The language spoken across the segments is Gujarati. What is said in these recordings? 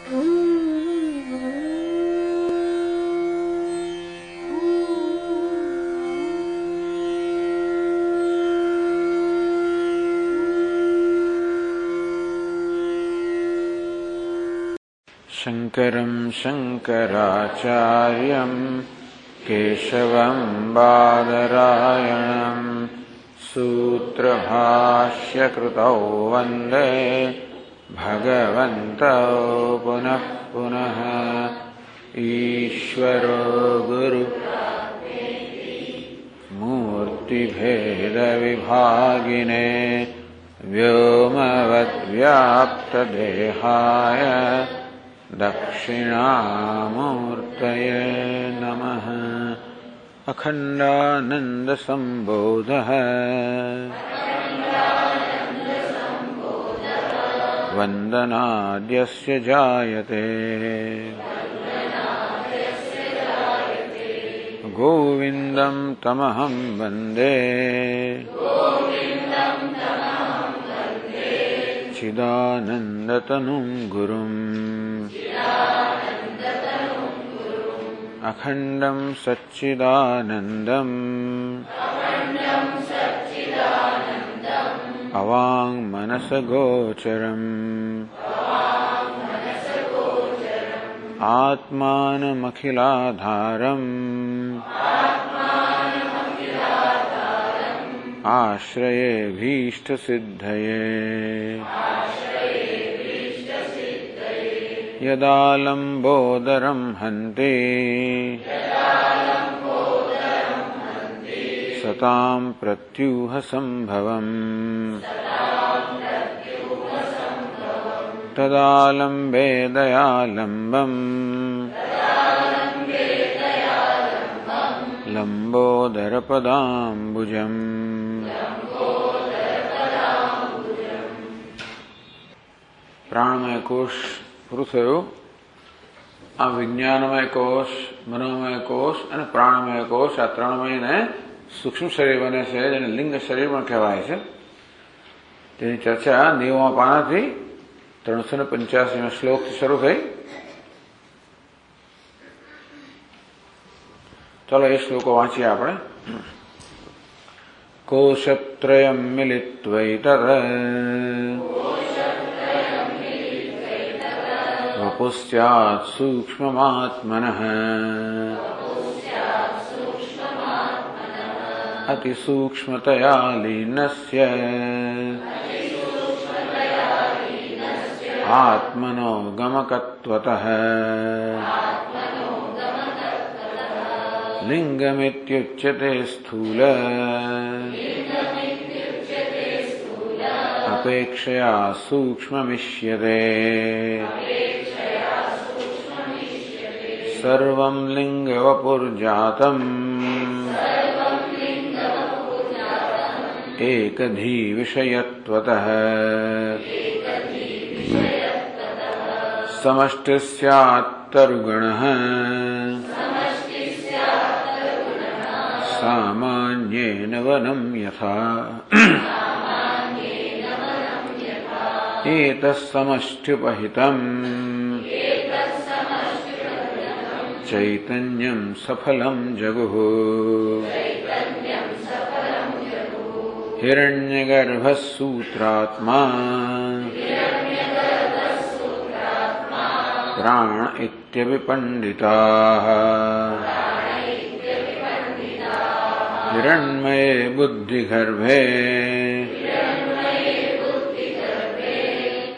शंकरं शंकराचार्यं केशवं बादरायणं सूत्रभाष्यकृतौ वन्दे भगवन्तौ पुनः पुनः। ईश्वरो गुरु मूर्तिभेदविभागिने व्योमवद्व्याप्तदेहाय दक्षिणामूर्तये नमः। अखण्डानन्दसम्बोधः वन्दनाद्यस्य जायते गोविन्दं तमहं वन्दे चिदानन्दतनुं गुरुम् अखण्डं सच्चिदानन्दम् अवाङ्मनसगोचरम् आत्मानमखिलाधारम् आश्रयेऽभीष्टसिद्धये यदा लम्बोदरं हन्ति सतां प्रत्यूहसम्भवम् तदा लम्बे दयालम्बम् लम्बोदरपदाम्बुजम्। प्राणमय कोश પૂરું થયું। આ વિજ્ઞાનમય કોષ, મનોમય કોષ અને પ્રાણમય કોષ, આ ત્રણમયને સૂક્ષ્મ શરીર બને છે, જેને લિંગ શરીર પણ કહેવાય છે। તેની ચર્ચા 90મા પાનાથી 385મા શ્લોકથી શરૂ થઈ। ચાલો એ શ્લોકો વાંચીએ આપણે। કોશત્રયં મિલિત્વૈતર वपुस्यात् सूक्ष्ममात्मनः अतिसूक्ष्मतया लीनस्य आत्मनो गमकत्वतः लिंगमित्युच्यते स्थूल अपेक्षया सूक्ष्ममिष्यते। सर्वं लिंगवपुर्जातम् एकधी विषयत्वतः समष्टिस्यात्तरुगणः सामान्येन वनं यथा एतत्समष्ट्युपहितम् चैतन्यं सफलं जगुः। हिरण्यगर्भः सूत्रात्मा प्राण इत्यपि पंडिताः हिरण्मये बुद्धिगर्भे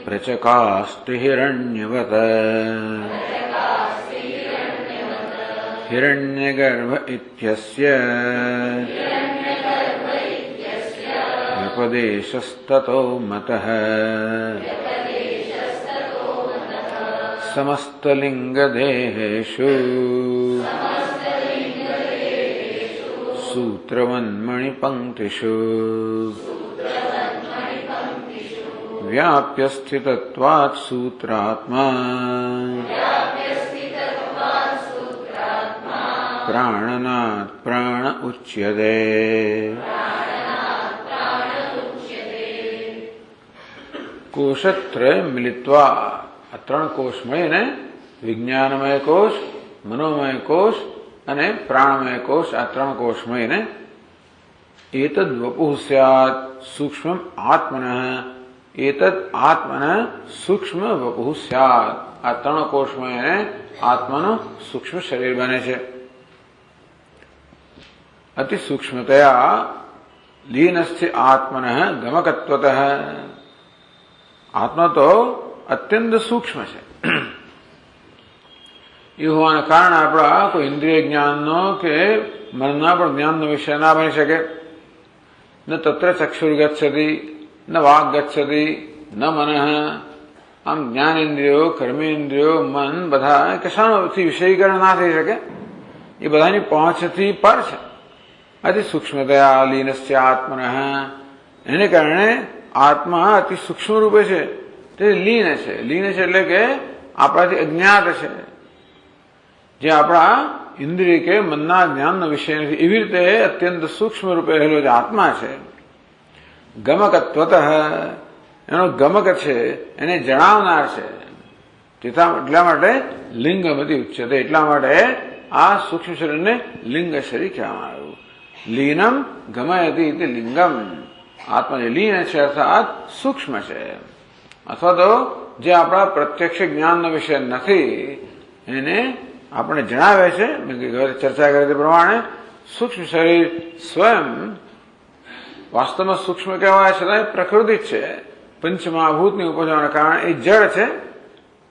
प्रचकास्ति हिरण्यवत्। हिरण्यगर्भ इत्यस्य व्यपदेशस्ततो मतः समस्तलिंगदेहेषु सूत्रवन्मणिपङ्क्तिषु व्याप्यस्थितत्वात् सूत्रात्मा प्राणनात् प्राण उच्यते। कोशत्रय मिलित्वा આ ત્રણ કોષ મળીને વિજ્ઞાનમય કોષ, મનોમય કોષ અને પ્રાણમય કોષ, આ ત્રણ કોષ મળીને એતદ વપુઃ સ્યાત સૂક્ષ્મ આત્મનઃ, એતદ આત્મન સૂક્ષ્મ વપુઃ સ્યાત. આ ત્રણ કોષ મળીને આત્માનું સૂક્ષ્મ શરીર બને છે. અતિ સૂક્ષ્મતયા લીનસ્ય આત્મન ગમકત્વત. આત્મા તો અત્યંત સૂક્ષ્મ છે. એ હોવાના કારણે આપણા કોઈ ઇન્દ્રિય જ્ઞાનનો કે મનના પણ જ્ઞાનનો વિષય ના બની શકે. ન તત્ર ચક્ષુર ગચ્છતિ, ન વાગ ગચ્છતિ, ન મન. આમ જ્ઞાનેન્દ્રિયો, કર્મેન્દ્રિયો, મન બધા કશાથી વિષયીકરણ ના થઈ શકે. એ બધાની પહોંચથી પર છે. અતિ સૂક્ષ્મતયા લીનસ્ય આત્મન. એને કારણે આત્મા અતિ સૂક્ષ્મ રૂપે છે, તે લીન છે. લીન છે એટલે કે આપણાથી અજ્ઞાત છે, જે આપણા ઇન્દ્રિય કે મનના જ્ઞાનનો વિષય નથી. એવી રીતે અત્યંત સૂક્ષ્મ રૂપે રહેલો જે આત્મા છે, ગમકત્વત, એનો ગમક છે, એને જણાવનાર છે. એટલા માટે લિંગમતી ઉચ્ચતે. એટલા માટે આ સૂક્ષ્મ શરીરને લિંગ શરીર કહેવામાં આવ્યું. લીનમ ગમયતિ ઇતિ લિંગમ. આત્મા જે લીન છે અર્થાત સૂક્ષ્મ છે, અથવા તો જે આપણા પ્રત્યક્ષ જ્ઞાનનો વિષય નથી એને આપણે જણાવે છે. ચર્ચા કરી તે પ્રમાણે સૂક્ષ્મ શરીર સ્વયં વાસ્તવમાં સૂક્ષ્મ કહેવાય છતાં પ્રકૃતિ જ છે. પંચમહાભૂતની ઉપજવાના કારણે એ જળ છે,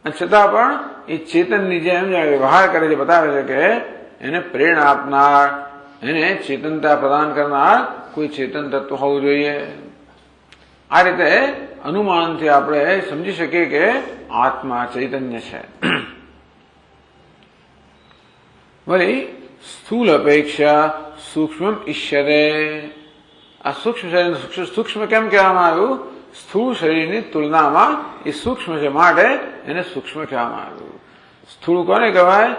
અને છતાં પણ એ ચેતનની જેમ વ્યવહાર કરે છે. બતાવે છે કે એને પ્રેરણા આપનાર, એને ચેતનતા પ્રદાન કરનાર કોઈ ચેતન તત્વ હોવું જોઈએ. આ રીતે અનુમાનથી આપણે સમજી શકીએ કે આત્મા ચૈતન્ય છે. વળી સ્થૂલ અપેક્ષા સૂક્ષ્મ ઈશ્વરે. આ સૂક્ષ્મ શરીર સૂક્ષ્મ કેમ કહેવામાં આવ્યું? સ્થૂળ શરીરની તુલનામાં એ સૂક્ષ્મ છે, માટે એને સૂક્ષ્મ કહેવામાં આવ્યું. સ્થૂળ કોને કહેવાય?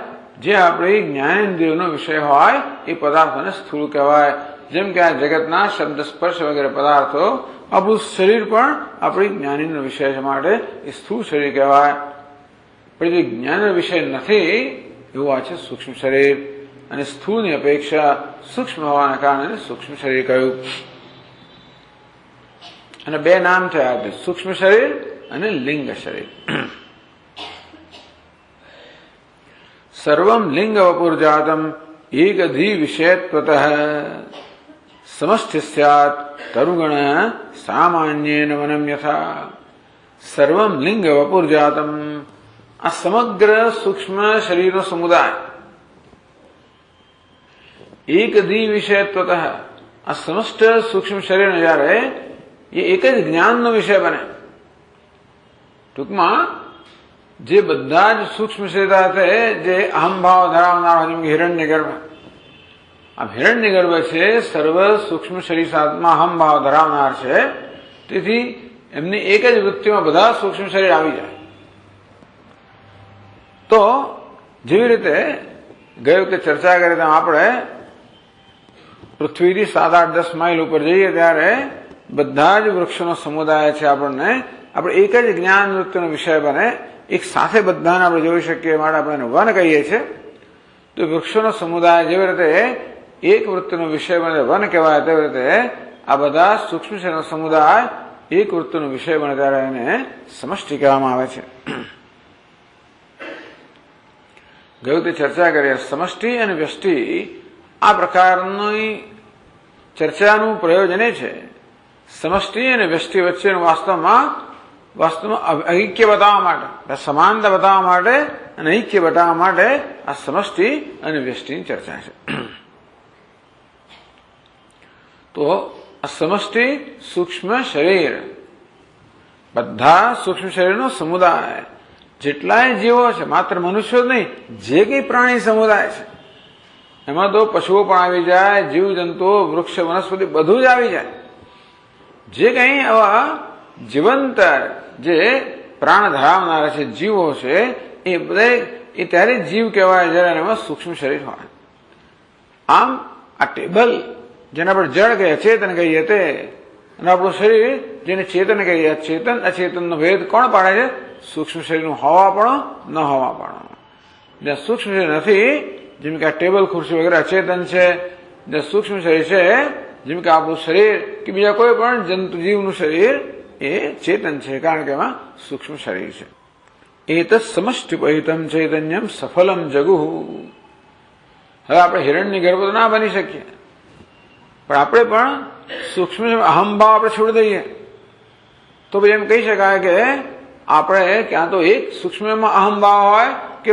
જે આપણી જ્ઞાનેન્દ્રિયોનો વિષય હોય એ પદાર્થોને સ્થૂળ કહેવાય. જેમ કે આ જગતના શબ્દ સ્પર્શ વગેરે પદાર્થો, આપણું શરીર પણ આપણી જ્ઞાનીનો વિષય છે, માટે એ સ્થૂળ શરીર કહેવાય. પણ જે જ્ઞાનનો વિષય નથી એવું આ છે સૂક્ષ્મ શરીર. અને સ્થૂળની અપેક્ષા સૂક્ષ્મ હોવાના કારણે સૂક્ષ્મ શરીર કહ્યું. અને બે નામ થયા, સૂક્ષ્મ શરીર અને લિંગ શરીર. સર્વમ લિંગ વપુર્જાતમ એકધી વિષયત્વતઃ સમષ્ટિ સ્યાત તરુગણ સામાન્યેન વનમ યથા. સર્વમ લિંગ વપુર્જાતમ. આ સમગ્ર સૂક્ષ્મ શરીરનો સમુદાય એકધી વિષયત્વતઃ. આ સમસ્ત સૂક્ષ્મ શરીર જયારે એ એક જ જ્ઞાનનો વિષય બને. ટૂંકમાં જે બધા જ સૂક્ષ્મ શરીર સાથે જે અહમભાવ ધરાવનાર હોય, જેમ કે હિરણ્યગર્ભ. આ હિરણ્યગર્ભ છે સર્વ સૂક્ષ્મ શરીર સાથમાં અહમભાવ ધરાવનાર છે. તેથી એમની એક જ વૃત્તિમાં બધા સૂક્ષ્મ શરીર આવી જાય. તો જેવી રીતે ગઈ વખતે ચર્ચા કરી તેમ આપણે પૃથ્વીથી 7-8-10 માઇલ ઉપર જઈએ ત્યારે બધા જ વૃક્ષોનો સમુદાય છે. આપણે એક જ જ્ઞાન વૃત્તિનો વિષય બને, એક સાથે બધાને આપણે જોઈ શકીએ, માટે આપણે એને વન કહીએ છીએ. તો વૃક્ષોનો સમુદાય જેવી રીતે એક વૃત્તિનો વિષય બને વન કહેવાય, તેવી રીતે આ બધા સૂક્ષ્મ શરીરનો સમુદાય એક વૃત્તિનો વિષય બને ત્યારે એને સમષ્ટિ કહેવામાં આવે છે. ગયું તે ચર્ચા કરીએ સમષ્ટિ અને વ્યષ્ટિ. આ પ્રકારની ચર્ચાનું પ્રયોજન એ છે સમષ્ટિ અને વ્યષ્ટિ વચ્ચેનું વાસ્તવમાં ઐક્ય બતાવવા માટે, સમાનતા બતાવવા માટે અને ઐક્ય બતાવવા માટે આ સમષ્ટિ અને વ્યષ્ટિની ચર્ચા છે. તો આ સમષ્ટિ સૂક્ષ્મ શરીર, બધા સૂક્ષ્મ શરીરનો સમુદાય, જેટલાય જીવો છે, માત્ર મનુષ્યો જ નહીં, જે કંઈ પ્રાણી સમુદાય છે એમાં તો પશુઓ પણ આવી જાય, જીવજંતુઓ, વૃક્ષ, વનસ્પતિ બધું જ આવી જાય. જે કંઈ આવા જીવંત જે પ્રાણ ધરાવનારા છે, જીવો છે, એ બધા એ ત્યારે જીવ કહેવાય જ્યારે એમાં સૂક્ષ્મ શરીર હોય. આમ આ ટેબલ જેના પર જળ કહીએ, ચેતન કહીએ, તે અને આપણું શરીર જેને ચેતન કહીએ, ચેતન અચેતનનો ભેદ કોણ પાડે છે? સૂક્ષ્મ શરીરનું હોવાપણું, ન હોવાપણું. જ્યાં સૂક્ષ્મ શરીર નથી, જેમ કે આ ટેબલ ખુરશી વગેરે અચેતન છે, જ્યાં સૂક્ષ્મ શરીર છે, જેમ કે આપણું શરીર કે બીજા કોઈ પણ જંતુ જીવનું શરીર એ ચેતન છે, કારણ કે એમાં સૂક્ષ્મ શરીર છે. એતત સમષ્ટિપહિતમ ચૈતન્યમ સફલમ જગુ. હવે આપણે હિરણ્ય ગર્ભ તો ના બની શકીએ, પણ આપણે પણ સૂક્ષ્મ અહમભાવ આપણે છોડી દઈએ તો પછી એમ કહી શકાય કે આપણે ક્યાં તો એક સૂક્ષ્મમાં અહમભાવ હોય કે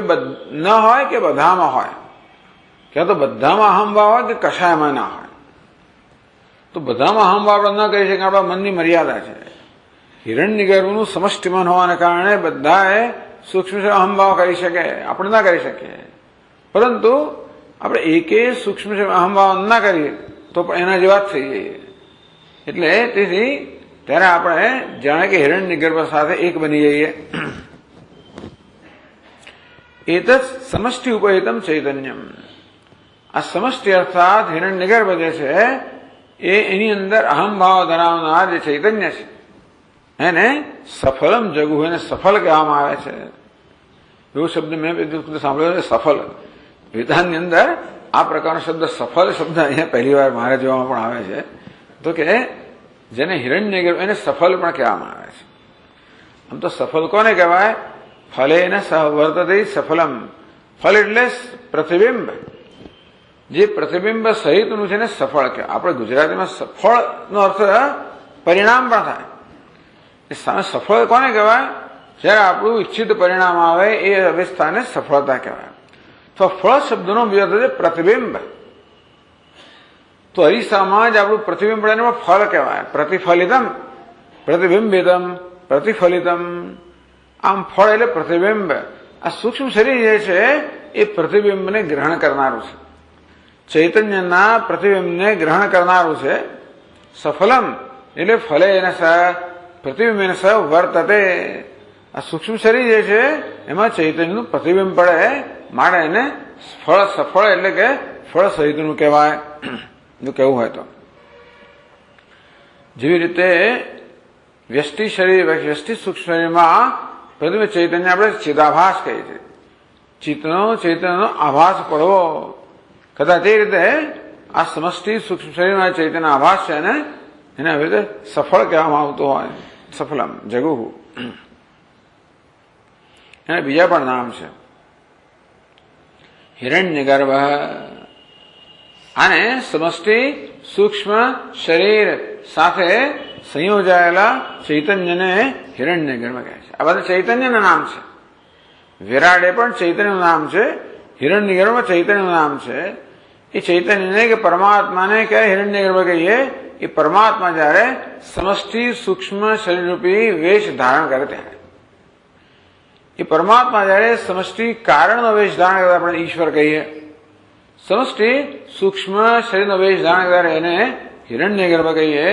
ન હોય કે બધામાં હોય, ક્યાં તો બધામાં અહમભાવ હોય કે કશાયમાં ના હોય. તો બધામાં અહમભાવ આપણે ન કરી શકીએ, આપણા મનની મર્યાદા છે. હિરણ્ય ગર્ભનું સમષ્ટિમન હોવાને કારણે બધાએ સૂક્ષ્મ અહમભાવ કરી શકે, આપણે ના કરી શકીએ. પરંતુ આપણે એકે સૂક્ષ્મ અહમભાવ ના કરીએ તો પણ એના જેવા જ થઈ જઈએ. એટલે તેથી ત્યારે આપણે જાણે કે હિરણ્ય ગર્ભ સાથે એક બની જઈએ. એતત સમષ્ટિ ઉપહિતમ ચૈતન્યમ. આ સમષ્ટિ અર્થાત હિરણ્ય ગર્ભ જે છે એની અંદર અહમભાવ ધરાવનાર જે ચૈતન્ય છે એને સફલમ જગુ, એને સફલ કહેવામાં આવે છે. એવો શબ્દ મેં સાંભળ્યો છે, સફલ. વેદાંતની અંદર આ પ્રકારનો શબ્દ સફલ શબ્દ અહીંયા પહેલી વાર મારે જોવામાં પણ આવે છે. તો કે જેને હિરણ્ય ગર્ભ એને સફલ પણ કહેવામાં આવે છે. આમ તો સફલ કોને કહેવાય? ફલેન સહ વર્તતે સફલમ. ફલ એટલે પ્રતિબિંબ. જે પ્રતિબિંબ સહિતનું છે ને સફળ કહેવાય. આપણે ગુજરાતીમાં સફળનો અર્થ પરિણામ પણ થાય. સફળ કોને કહેવાય? જ્યારે આપણું ઈચ્છિત પરિણામ આવે એ અવસ્થાને સફળતા કહેવાય. તો ફળ શબ્દનો બીજો અર્થ છે પ્રતિબિંબ. તો અરીસામાં જ આપણું પ્રતિબિંબ પડે એમાં ફળ કહેવાય. પ્રતિફલિતમ, પ્રતિબિંબિતમ, પ્રતિફલિતમ. આમ ફળ એટલે પ્રતિબિંબ. આ સૂક્ષ્મ શરીર જે છે એ પ્રતિબિંબને ગ્રહણ કરનારું છે, ચૈતન્યના પ્રતિબિંબને ગ્રહણ કરનારું છે. સફલમ એટલે ફલે એને સ પ્રતિબિંબ સ વર્તતે. આ સૂક્ષ્મ શરીર જે છે એમાં ચૈતન્યનું પ્રતિબિંબ પડે, માટે એને ફળ સફળ એટલે કે ફળ સહિતનું કહેવાય. જો કેવું હોય તો જેવી રીતે વ્યષ્ટિ શરીર, વ્યષ્ટિ સૂક્ષ્મ શરીરમાં પ્રતિબિંબ ચૈતન્ય આપણે ચિદાભાસ કહીએ છીએ. ચૈતન્યનો આભાસ પડવો, કદાચ એ રીતે આ સમષ્ટિ સૂક્ષ્મ શરીરમાં ચૈતન્ય આભાસ છે ને એને આવી રીતે સફળ કહેવામાં આવતું હોય. સફલમ જગુ. એને બીજા પણ નામ છે. હિરણ્ય ગર્ભ. આને સમષ્ટિ સૂક્ષ્મ શરીર સાથે સંયોજાયેલા ચૈતન્યને હિરણ્ય ગર્ભ કહે છે. આ બધા ચૈતન્યના નામ છે. વિરાટ એ પણ ચૈતન્યનું નામ છે, હિરણ્ય ગર્ભ ચૈતન્યનું નામ છે. એ ચૈતન્યને કે પરમાત્માને ક્યારે હિરણ્ય ગર્ભ કહીએ? એ પરમાત્મા જયારે સમષ્ટિ સૂક્ષ્મ શરીરરૂપી વેશ ધારણ કરે ત્યારે, એ પરમાત્મા જયારે સમષ્ટિ કારણનો વેશ ધારણ કરે આપણે ઈશ્વર કહીએ. સમષ્ટિ સૂક્ષ્મ શરીરનો વેશ ધારણ કરે એને હિરણ્ય ગર્ભ કહીએ.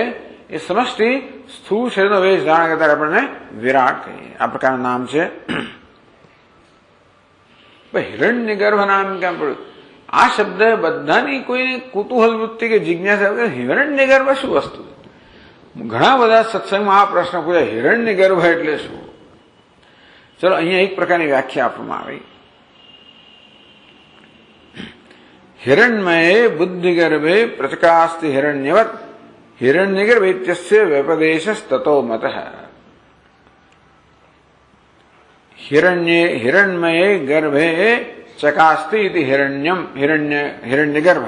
એ સમષ્ટિ સ્થૂળ શરીરનો વેશ ધારણ કરતા આપણને વિરાટ કહીએ. આ પ્રકારનું નામ છે. હિરણ્ય ગર્ભ નામ કેમ પડ્યું? આ શબ્દ બધાની કોઈ કુતૂહલ વૃત્તિ કે જિજ્ઞાસા, હિરણ્ય ગર્ભ શું વસ્તુ? ઘણા બધા સત્સંગમાં આ પ્રશ્ન પૂછાય, હિરણ્ય ગર્ભ એટલે શું? ચલો અહીંયા એક પ્રકારની વ્યાખ્યા આપવામાં આવી. હિરણ્મયે બુદ્ધિગર્ભે પ્રચકાસ્તિ હિરણ્યવત હિરણ્યગર્ભ ઇત્યસ્ય વ્યપદેશસ્તતો મતઃ. હિરણ્મયે ગર્ભે ચકાસ્તિ ઇતિ હિરણ્યમ હિરણ્યગર્ભ.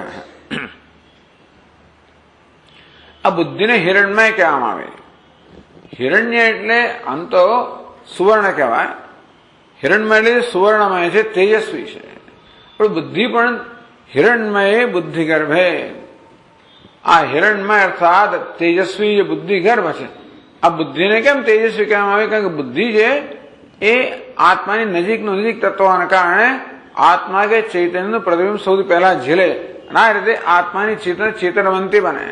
આ બુદ્ધિને હિરણ્મય કહેવામાં આવે. હિરણ્ય એટલે આમ તો સુવર્ણ કહેવાય. હિરણ્મય એટલે સુવર્ણમય છે, તેજસ્વી છે. પણ બુદ્ધિ પણ હિરણ્મયે બુદ્ધિગર્ભે. આ હિરણ્મય અર્થાત તેજસ્વી જે બુદ્ધિગર્ભ છે. આ બુદ્ધિને કેમ તેજસ્વી કહેવામાં આવે? કારણ કે બુદ્ધિ છે એ આત્માની નજીક તત્વ હોવાને કારણે આત્મા કે ચૈતન્યનું પ્રતિબિંબ સૌથી પહેલા ઝીલે, અને આ રીતે આત્માની ચેતનવંતી બને,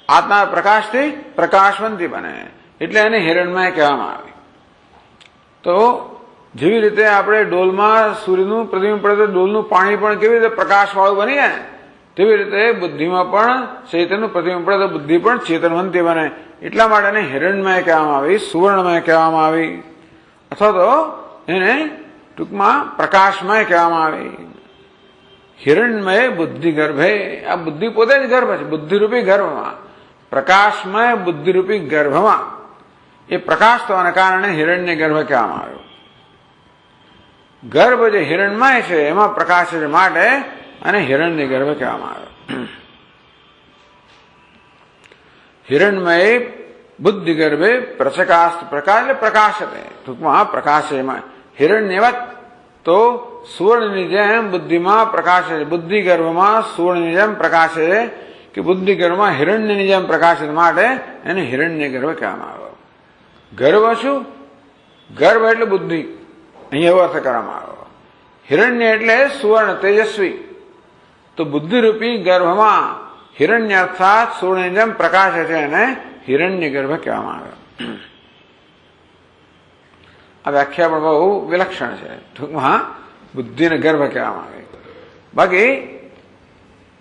આત્મા પ્રકાશથી પ્રકાશવંતી બને, એટલે એને હિરણ્મય કહેવામાં આવે. તો જેવી રીતે આપણે ડોલમાં સૂર્યનું પ્રતિબિંબ પડે તો ડોલનું પાણી પણ કેવી રીતે પ્રકાશવાળું બની જાય, તેવી રીતે બુદ્ધિમાં પણ ચૈતન્યનું પ્રતિબિંબ પડે તો બુદ્ધિ પણ ચેતનવંતી બને. એટલા માટે એને હિરણ્મય કહેવામાં આવી, સુવર્ણમય કહેવામાં આવી, અથવા તો એને ટૂંકમાં પ્રકાશમય કહેવામાં આવી. હિરણ્મય બુદ્ધિ ગર્ભે, આ બુદ્ધિ પોતે જ ગર્ભ છે, બુદ્ધિરૂપી ગર્ભમાં, પ્રકાશમય બુદ્ધિરૂપી ગર્ભમાં એ પ્રકાશ થવાના કારણે હિરણ્ય ગર્ભ કહેવામાં આવ્યો. ગર્ભ જે હિરણ્મય છે એમાં પ્રકાશ છે માટે અને હિરણ્ય ગર્ભ કહેવામાં આવ્યો. હિરણ્મય બુદ્ધિ ગર્ભે પ્રચકાસ્ત પ્રકાશ એટલે પ્રકાશ છે, ટૂંકમાં પ્રકાશ એમાં હિરણ્યવત તો સુવર્ણની જેમ બુદ્ધિમાં પ્રકાશ છે, બુદ્ધિ ગર્ભમાં સુવર્ણની જેમ પ્રકાશ છે કે બુદ્ધિ ગર્ભમાં હિરણ્યની જેમ પ્રકાશ છે માટે એને હિરણ્ય ગર્ભ કહેવામાં આવ્યો. ગર્ભ શું? ગર્ભ એટલે બુદ્ધિ, અહીં એવો અર્થ કરવામાં આવ્યો. હિરણ્ય એટલે સુવર્ણ તેજસ્વી, તો બુદ્ધિરૂપી ગર્ભમાં હિરણ્ય અર્થાત સુવર્ણની જેમ પ્રકાશ છે એને હિરણ્ય ગર્ભ કહેવામાં આવ્યો. આ વ્યાખ્યા પણ બહુ વિલક્ષણ છે. ટૂંકમાં બુદ્ધિને ગર્ભ કહેવામાં આવે. બાકી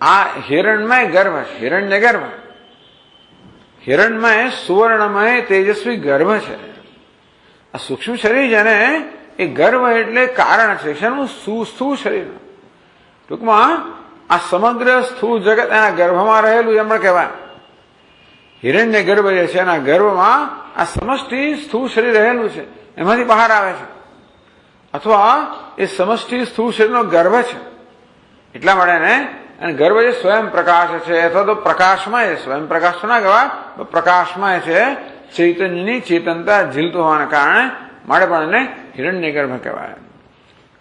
આ હિરણમય ગર્ભ છે, હિરણ્ય ગર્ભ, હિરણમય સુવર્ણમય તેજસ્વી ગર્ભ છે. આ સૂક્ષ્મ શરીર છે ને એ ગર્ભ એટલે કારણ છે શેનું? સ્થૂળ શરીર. ટૂંકમાં આ સમગ્ર સ્થૂળ જગત એના ગર્ભમાં રહેલું એમ પણ કહેવાય. હિરણ્ય ગર્ભ જે છે એના ગર્ભમાં આ સમષ્ટિ સ્થૂળ શરીર રહેલું છે, એમાંથી બહાર આવે છે, અથવા એ સમષ્ટિ સ્થૂળ શરીરનો ગર્ભ છે. એટલા માટે એને ગર્ભ જે સ્વયં પ્રકાશ છે અથવા તો પ્રકાશમય છે, સ્વયં પ્રકાશ તો ના કહેવાય, પ્રકાશમય છે, ચૈતન્યની ચેતનતા ઝીલતું હોવાના કારણે માટે પણ એને હિરણ્ય ગર્ભ કહેવાય.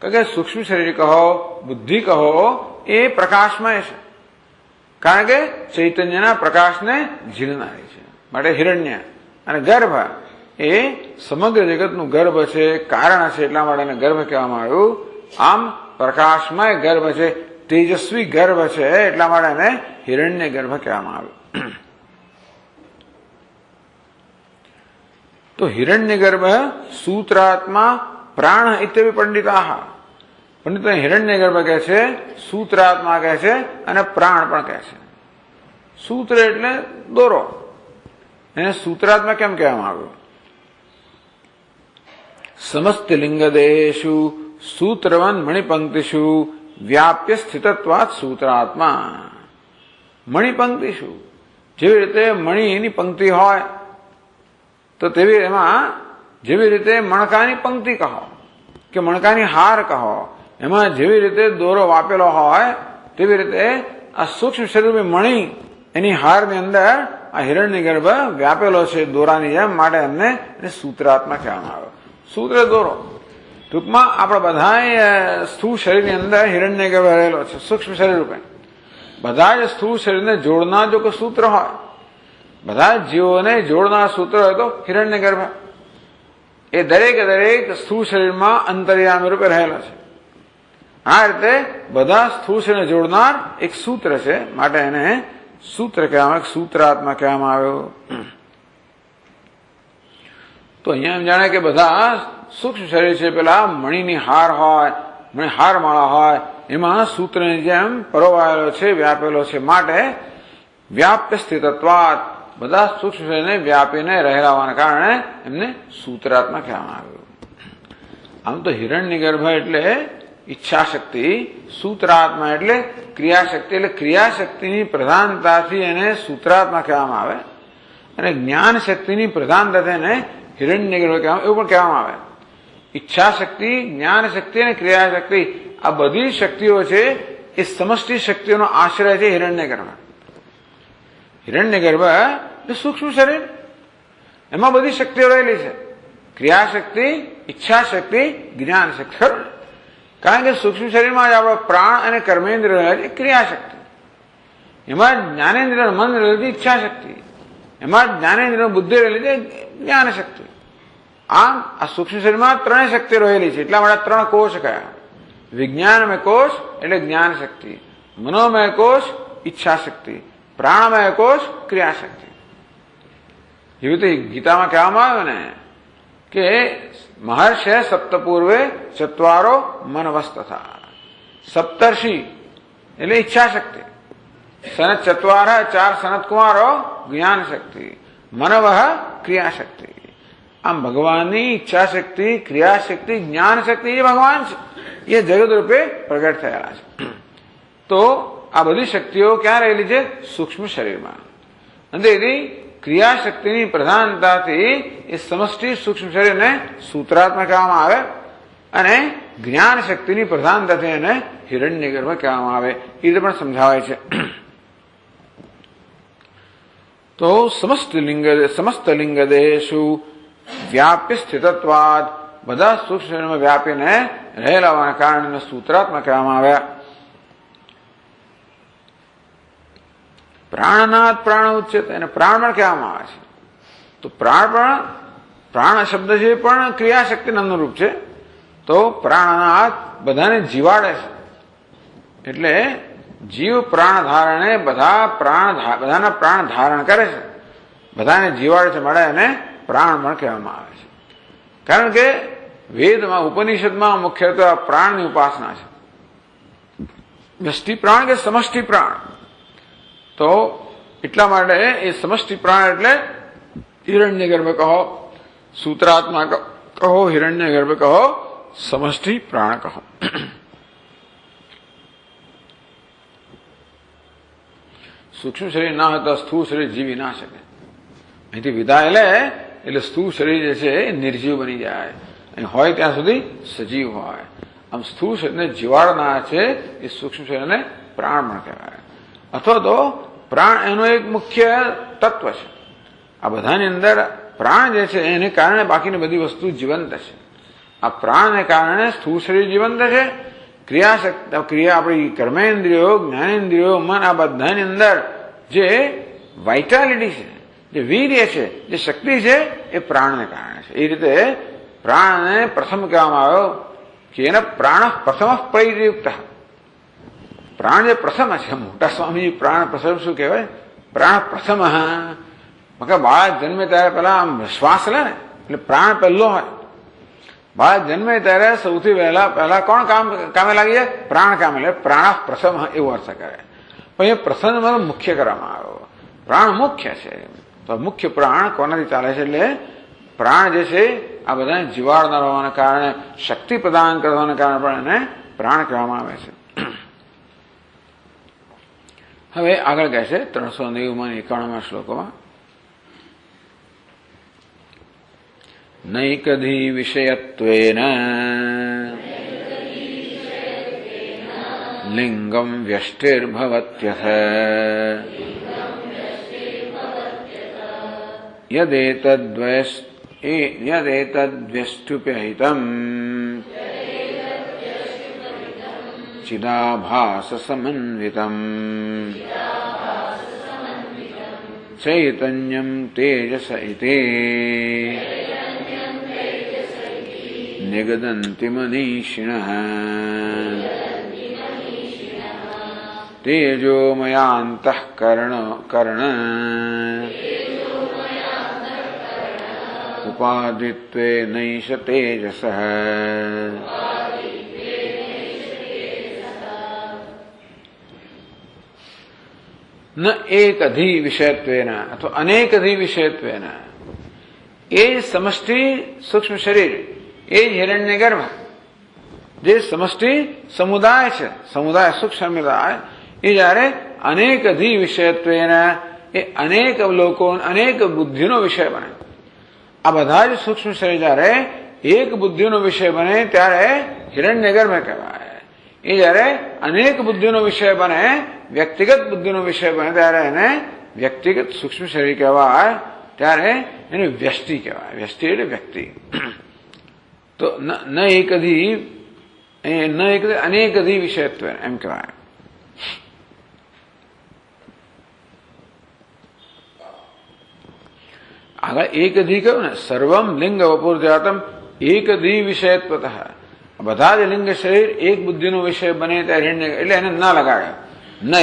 કારણ કે સૂક્ષ્મ શરીર કહો, બુદ્ધિ કહો, એ પ્રકાશમય છે, કારણ કે ચૈતન્યના પ્રકાશને ઝીલનારી છે, માટે હિરણ્ય. અને ગર્ભ એ સમગ્ર જગતનું ગર્ભ છે, કારણ છે, એટલા માટે એને ગર્ભ કહેવામાં આવ્યું. આમ પ્રકાશમય ગર્ભ છે, તેજસ્વી ગર્ભ છે, એટલા માટે એને હિરણ્ય ગર્ભ કહેવામાં આવ્યું. તો હિરણ્ય ગર્ભ સૂત્રાત્મા પ્રાણ ઇત્યાદિ પંડિતા. પંડિતો હિરણ્ય ગર્ભ કહે છે, સૂત્રાત્મા કહે છે અને પ્રાણ પણ કહે છે. સૂત્ર એટલે દોરો, એને સૂત્રાત્મા કેમ કહેવામાં આવ્યું? સમસ્ત લિંગદેશુ સૂત્રવન મણિપંક્તિષુ વ્યાપ્ય સ્થિતત્વાત સૂત્રાત્મા. મણિપંક્તિષુ, જેવી રીતે મણિની પંક્તિ હોય તો તેવી એમાં જેવી રીતે મણકાની પંક્તિ કહો કે મણકાની હાર કહો, એમાં જેવી રીતે દોરો વાપેલો હોય તેવી રીતે આ સૂક્ષ્મ શરીર મણિ એની હારની અંદર આ હિરણ્ય ગર્ભ વ્યાપેલો છે દોરાની જેમ, માટે એમને સૂત્રાત્મા કહેવામાં આવે. સૂત્ર દોરો. ટૂંકમાં આપણા બધા સ્થૂળ શરીરની અંદર હિરણ્ય ગર્ભ રહેલો છે સૂક્ષ્મ શરીર રૂપે. બધા જ સ્થૂળ શરીરને જોડનાર જો કોઈ સૂત્ર હોય, બધા જીવોને જોડનાર સૂત્ર હોય તો હિરણ્ય ગર્ભ એ દરેક સ્થૂળ શરીરમાં અંતર્યામી રૂપે રહેલા છે. આ રીતે બધા સ્થૂળ શરીરને જોડનાર એક સૂત્ર છે, માટે એને સૂત્ર કહેવામાં, સૂત્રાત્મા કહેવામાં આવ્યો. તો અહીંયા એમ જાણે કે બધા સૂક્ષ્મ શરીર છે, પેલા મણિની હાર હોય, મણિ હારમાળા હોય, એમાં સૂત્રની જેમ પરોવાયેલો છે, વ્યાપેલો છે, માટે વ્યાપ્ય સ્થિતત્વાત બધા સૂક્ષ્મ શરીરને વ્યાપીને રહેલા હોવાના કારણે એમને સૂત્રાત્મા કહેવામાં આવ્યું. આમ તો હિરણ્ય ગર્ભ એટલે ઈચ્છા શક્તિ, સૂત્રાત્મા એટલે ક્રિયાશક્તિ, એટલે ક્રિયાશક્તિની પ્રધાનતાથી એને સૂત્રાત્મા કહેવામાં આવે, અને જ્ઞાન શક્તિની પ્રધાનતાથી એને હિરણ્ય ગર્ભ કહેવામાં, એવું પણ કહેવામાં આવે. ઈચ્છા શક્તિ, જ્ઞાન શક્તિ અને ક્રિયાશક્તિ આ બધી શક્તિઓ છે એ સમષ્ટિ શક્તિઓનો આશ્રય છે હિરણ્ય ગર્ભ. હિરણ્ય ગર્ભ એટલે સૂક્ષ્મ શરીર, એમાં બધી શક્તિઓ રહેલી છે, ક્રિયાશક્તિ, ઈચ્છા શક્તિ, જ્ઞાન શક્તિ. ખરું, કારણ કે સૂક્ષ્મ શરીરમાં જ આપણો પ્રાણ અને કર્મેન્દ્ર રહેલી છે ક્રિયાશક્તિ, એમાં જ્ઞાનેન્દ્ર મન રહેલી છે ઈચ્છા શક્તિ, એમાં જ્ઞાનેન્દ્ર બુદ્ધિ રહેલી છે જ્ઞાન શક્તિ. આમ આ સૂક્ષ્મ શરીરમાં ત્રણેય શક્તિઓ રહેલી છે, એટલા માટે ત્રણ કોષ કયા. વિજ્ઞાનમય કોષ એટલે જ્ઞાન શક્તિ, મનોમય કોષ ઈચ્છા શક્તિ, પ્રાણમય કોષ ક્રિયાશક્તિ. જેવી રીતે ગીતામાં કહેવામાં આવ્યું ને કે મહર્ષે સપ્તપૂર્વે ચત્વારો મનવસ્તથા. સપ્તર્ષિ એટલે ઈચ્છા શક્તિ, સનત ચત્વાર ચાર સનત કુમારો જ્ઞાન શક્તિ, મનવઃ ક્રિયાશક્તિ. આમ ભગવાનની ઈચ્છાશક્તિ, ક્રિયાશક્તિ, જ્ઞાન શક્તિ જે ભગવાન છે એ જગત રૂપે પ્રગટ થયેલા છે. તો આ બધી શક્તિઓ ક્યાં રહેલી છે? સૂક્ષ્મ શરીરમાં. અને તેથી ક્રિયાશક્તિની પ્રધાનતાથી એ સમષ્ટિ સૂક્ષ્મ શરીરને સૂત્રાત્મા કહેવામાં આવે અને જ્ઞાન શક્તિની પ્રધાનતાથી એને હિરણ્યગર્ભ કહેવામાં આવે. એ રીતે પણ સમજાવાય છે. તો સમસ્ત લિંગ દેહેશુ વ્યાપ્ય સ્થિતત્વાદ, બધા સૂક્ષ્મ શરીરમાં વ્યાપીને રહેલા હોવાના કારણે સૂત્રાત્મા કહેવામાં આવ્યા. પ્રાણનાથ પ્રાણ ઉચ્ચતે, એને પ્રાણ પણ કહેવામાં આવે છે. તો પ્રાણ શબ્દ છે પણ ક્રિયાશક્તિને અનુરૂપ છે. તો પ્રાણનાથ બધાને જીવાડે છે. એટલે જીવ પ્રાણ ધારણે બધાના પ્રાણ ધારણ કરે છે, બધાને જીવાડે છે, મળે એને પ્રાણ પણ કહેવામાં આવે છે. કારણ કે વેદમાં, ઉપનિષદમાં મુખ્યત્વે પ્રાણની ઉપાસના છે. વ્યષ્ટિ પ્રાણ કે સમષ્ટિ પ્રાણ. તો એટલા માટે એ સમષ્ટિ પ્રાણ એટલે હિરણ્યગર્ભ કહો, સૂત્રાત્મા કહો, હિરણ્યગર્ભ કહો, સમષ્ટિ પ્રાણ કહો. સૂક્ષ્મ શરીર ના હોય તો સ્થૂળ શરીર જીવી ના શકે. અહીંથી વિદાય લે એટલે સ્થૂળ શરીર જે છે એ નિર્જીવ બની જાય, અહીં હોય ત્યાં સુધી સજીવ હોય. આમ સ્થૂળ શરીરને જીવાડનાર છે એ સૂક્ષ્મ શરીરને પ્રાણ પણ કહેવાય. અથવા તો પ્રાણ એનું એક મુખ્ય તત્વ છે. આ બધાની અંદર પ્રાણ જે છે એને કારણે બાકીની બધી વસ્તુ જીવંત છે. આ પ્રાણને કારણે સ્થૂળ શરીર જીવંત છે. ક્રિયા આપણી કર્મેન્દ્રિયો, જ્ઞાનેન્દ્રિયો, મન, આ બધાની અંદર જે વાઇટાલિટી છે, જે વીર્ય છે, જે શક્તિ છે એ પ્રાણને કારણે છે. એ રીતે પ્રાણને પ્રથમ કહેવામાં આવ્યો કે એને પ્રાણ પ્રથમ પ્રયુક્ત. પ્રાણ જે પ્રથમ છે, મોટા સ્વામીજી પ્રાણ પ્રથમ શું કહેવાય? પ્રાણ પ્રથમ. બાળક જન્મે ત્યારે પેલા આમ શ્વાસ લે ને એટલે પ્રાણ પહેલો હોય. બાળક જન્મે ત્યારે સૌથી પહેલા કોણ કામે લાગી જાય? પ્રાણ કામે લે. પ્રાણ પ્રથમ એવો અર્થ કરે. પણ એ પ્રથમ મુખ્ય કરવામાં આવ્યો. પ્રાણ મુખ્ય છે. તો મુખ્ય પ્રાણ કોનાથી ચાલે છે? એટલે પ્રાણ જે છે આ બધાને જીવાડનાર હોવાના કારણે, શક્તિ પ્રદાન કરવાના કારણે પણ એને પ્રાણ કહેવામાં આવે છે. હવે આગળ કહે છે 390 શ્લોકોમાં, નૈકધી વિષયત્વેન લિંગમ વ્યષ્ટિર્ભવત્યથ યદેતદ્વ્યષ્ટ્યુપહિતમ ચિદાભાસ સમન્વિતમ ચૈતન્યમ તેજસ ઇતિ નિગદન્તિ મનીષિણઃ તેજોમયાંતઃકરણ ઉપાધિત્વે નૈષ તેજસઃ. ન એકધિ વિષયત્વેન અથવા અનેકધિ વિષયત્વેન, એ સમષ્ટિ સૂક્ષ્મ શરીર, એ જ હિરણ્યગર્ભ જે સમષ્ટિ સમુદાય છે, સમુદાય સૂક્ષ્મ સમુદાય, એ જયારે અનેકધિ વિષયત્વેન, એ અનેક અવલોકન, અનેક બુદ્ધિનો વિષય બને. આ બધા જ સૂક્ષ્મ શરીર જયારે એક બુદ્ધિનો વિષય બને ત્યારે હિરણ્યગર્ભ કહેવાય. એ જયારે અનેક બુદ્ધિનો વિષય બને, વ્યક્તિગત બુદ્ધિનો વિષય બને ત્યારે એને વ્યક્તિગત સૂક્ષ્મ શરીર કહેવાય. ત્યારે એને વ્યષ્ટિ કહેવાય. વ્યષ્ટિ એટલે વ્યક્તિ. તો ન એકધી અનેકધિ વિષયત્વ એમ કહેવાય. આગળ એકધિ કહ્યું ને, સર્વમ લિંગ વપુર્જાતમ એકધિ વિષયત્વત. બધા જ લિંગ શરીર એક બુદ્ધિનો વિષય બને ત્યારે એટલે એને ન લગાડે. ન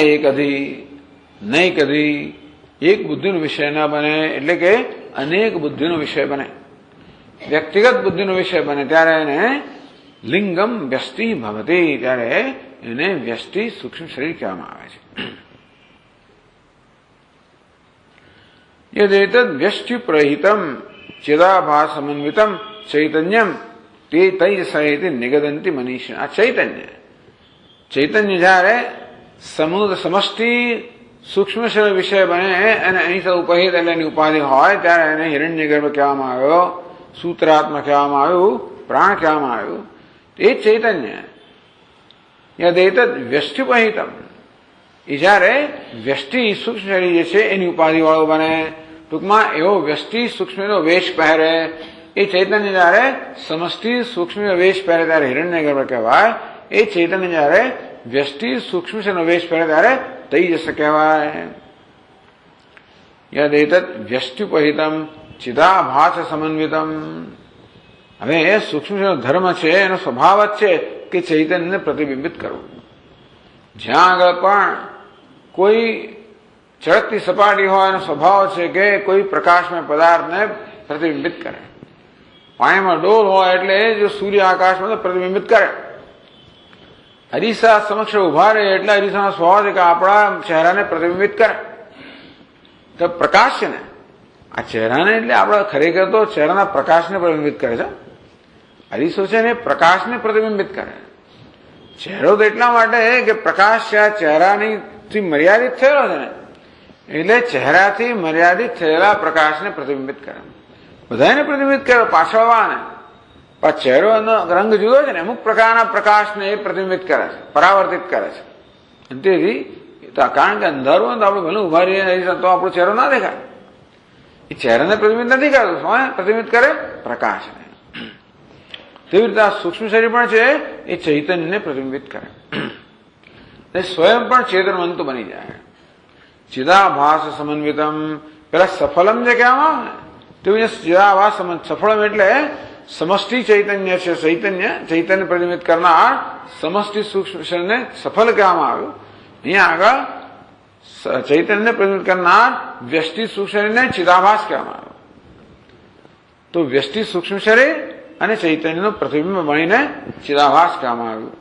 એકધી એક બુદ્ધિનો વિષય ન બને એટલે કે અનેક બુદ્ધિનો વિષય બને, વ્યક્તિગત બુદ્ધિનો વિષય બને ત્યારે એને લિંગમ વ્યષ્ટિ ભવતી, ત્યારે એને વ્યષ્ટિ સૂક્ષ્મ શરીર કહેવામાં આવે છે. યદેતદ વ્યષ્ટિપ્રહિતમ ચિદાભાસ સમન્વિતમ ચૈતન્યમ તે તૈજસેતિ નિગદંતિ મનીષા. આ ચૈતન્ય જયારે સમષ્ટિ સૂક્ષ્મ વિષય બને અને અહીં ઉપહિત એટલે એની ઉપાધિ હોય ત્યારે એને હિરણ્યગર્ભ કહેવામાં આવ્યો, સૂત્રાત્મા કહેવામાં આવ્યું, પ્રાણ કહેવામાં આવ્યું. એ ચૈતન્ય. યદેતદ વ્યષ્ટિપહિતમ એ જયારે વ્યષ્ટિ સૂક્ષ્મ શરીર જે છે એની ઉપાધિ વાળો બને, ટૂંકમાં એવો વ્યષ્ટિ સૂક્ષ્મનો વેશ પહેરે, એ ચૈતન્ય જયારે સમષ્ટિ સૂક્ષ્મ વેશ પહેરે ત્યારે હિરણ્યગર્ભ કહેવાય. એ ચૈતન્ય જયારે વ્યષ્ટિ સૂક્ષ્મ વેશ પહેરે ત્યારે તૈજસ કહેવાય. યદેતદ વ્યષ્ટિપહિતમ ચિદાભાસ સમન્વિતમ. હવે એ સૂક્ષ્મ ધર્મ છે, એનો સ્વભાવ જ છે કે ચૈતન્યને પ્રતિબિંબિત કરવું. જ્યાં આગળ પણ કોઈ ચળકતી સપાટી હોય એનો સ્વભાવ છે કે કોઈ પ્રકાશમય પદાર્થને પ્રતિબિંબિત કરે. પાણીમાં ડોલ હોય એટલે જો સૂર્ય આકાશમાં પ્રતિબિંબિત કરે. અરીસા સમક્ષ ઉભા રહે એટલે અરીસાનો સ્વભાવ છે કે આપણા ચહેરાને પ્રતિબિંબિત કરે. તો પ્રકાશ છે ને આ ચહેરાને એટલે આપણે ખરેખર તો ચહેરાના પ્રકાશને પ્રતિબિંબિત કરે છે. અરીસો છે ને પ્રકાશને પ્રતિબિંબિત કરે. ચહેરો તો એટલા માટે કે પ્રકાશ છે આ ચહેરાની મર્યાદિત થયેલો છે ને એટલે ચહેરાથી મર્યાદિત થયેલા પ્રકાશને પ્રતિબિંબિત કરે. બધાને પ્રતિબિંબિત કરે પાછળવાને, પણ ચહેરોનો રંગ જુદો છે ને અમુક પ્રકારના પ્રકાશને એ પ્રતિબિંબિત કરે છે, પરાવર્તિત કરે છે. તેથી કારણ કે અંધારું હોય તો આપણે ભલે ઉભા રહીએ તો આપણો ચહેરો ના દેખાય. એ ચહેરાને પ્રતિબિંબિત નથી કરતું, પ્રતિબિંબિત કરે પ્રકાશને. તેવી રીતે આ સૂક્ષ્મ શરીર પણ છે એ ચૈતન્યને પ્રતિબિંબિત કરે. સ્વયં પણ ચેતનવંત બની જાય. ચિદાભાસ સમન્વિતમ પેલા સફલમ જે કહેવામાં આવે ને તેવું ચિદાભાસ સફળમ એટલે સમષ્ટિ ચૈતન્ય છે. ચૈતન્ય પ્રતિબિંબિત કરનાર સમષ્ટિ સૂક્ષ્મ શરીરને સફળ કહેવામાં આવ્યું. અહીંયા આગળ ચૈતન્યને પ્રતિબિંબિત કરનાર વ્યષ્ટિ સૂક્ષ્મ શરીરને ચિદાભાસ કહેવામાં આવ્યું. તો વ્યષ્ટિ સૂક્ષ્મ શરીર અને ચૈતન્યનું પ્રતિબિંબ બનીને ચિદાભાસ કહેવામાં આવ્યું.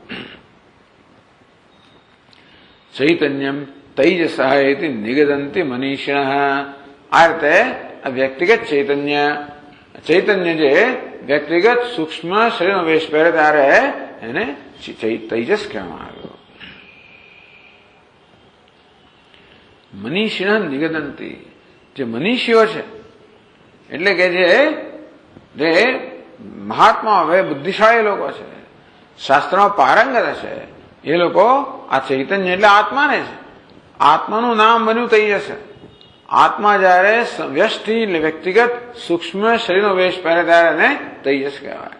ચૈતન્યમ તૈજસઃ ઇતિ નિગદંતિ મનીષિણઃ. આ રીતે વ્યક્તિગત ચૈતન્ય જે વ્યક્તિગત સૂક્ષ્મ શરીરનો વેશ પહેરે ત્યારે એને તૈજસ કહેવામાં આવ્યો. મનીષિણ નિગદંતિ જે મનીષીઓ છે એટલે કે જે મહાત્મા હવે બુદ્ધિશાળી લોકો છે, શાસ્ત્રમાં પારંગત છે, એ લોકો આ ચૈતન્ય એટલે આત્માને છે. આત્માનું નામ બન્યું તૈજસ. આત્મા જયારે વ્યષ્ટિ વ્યક્તિગત સૂક્ષ્મ શરીરનો વેશ પહેરે ત્યારે એને તૈજસ કહેવાય.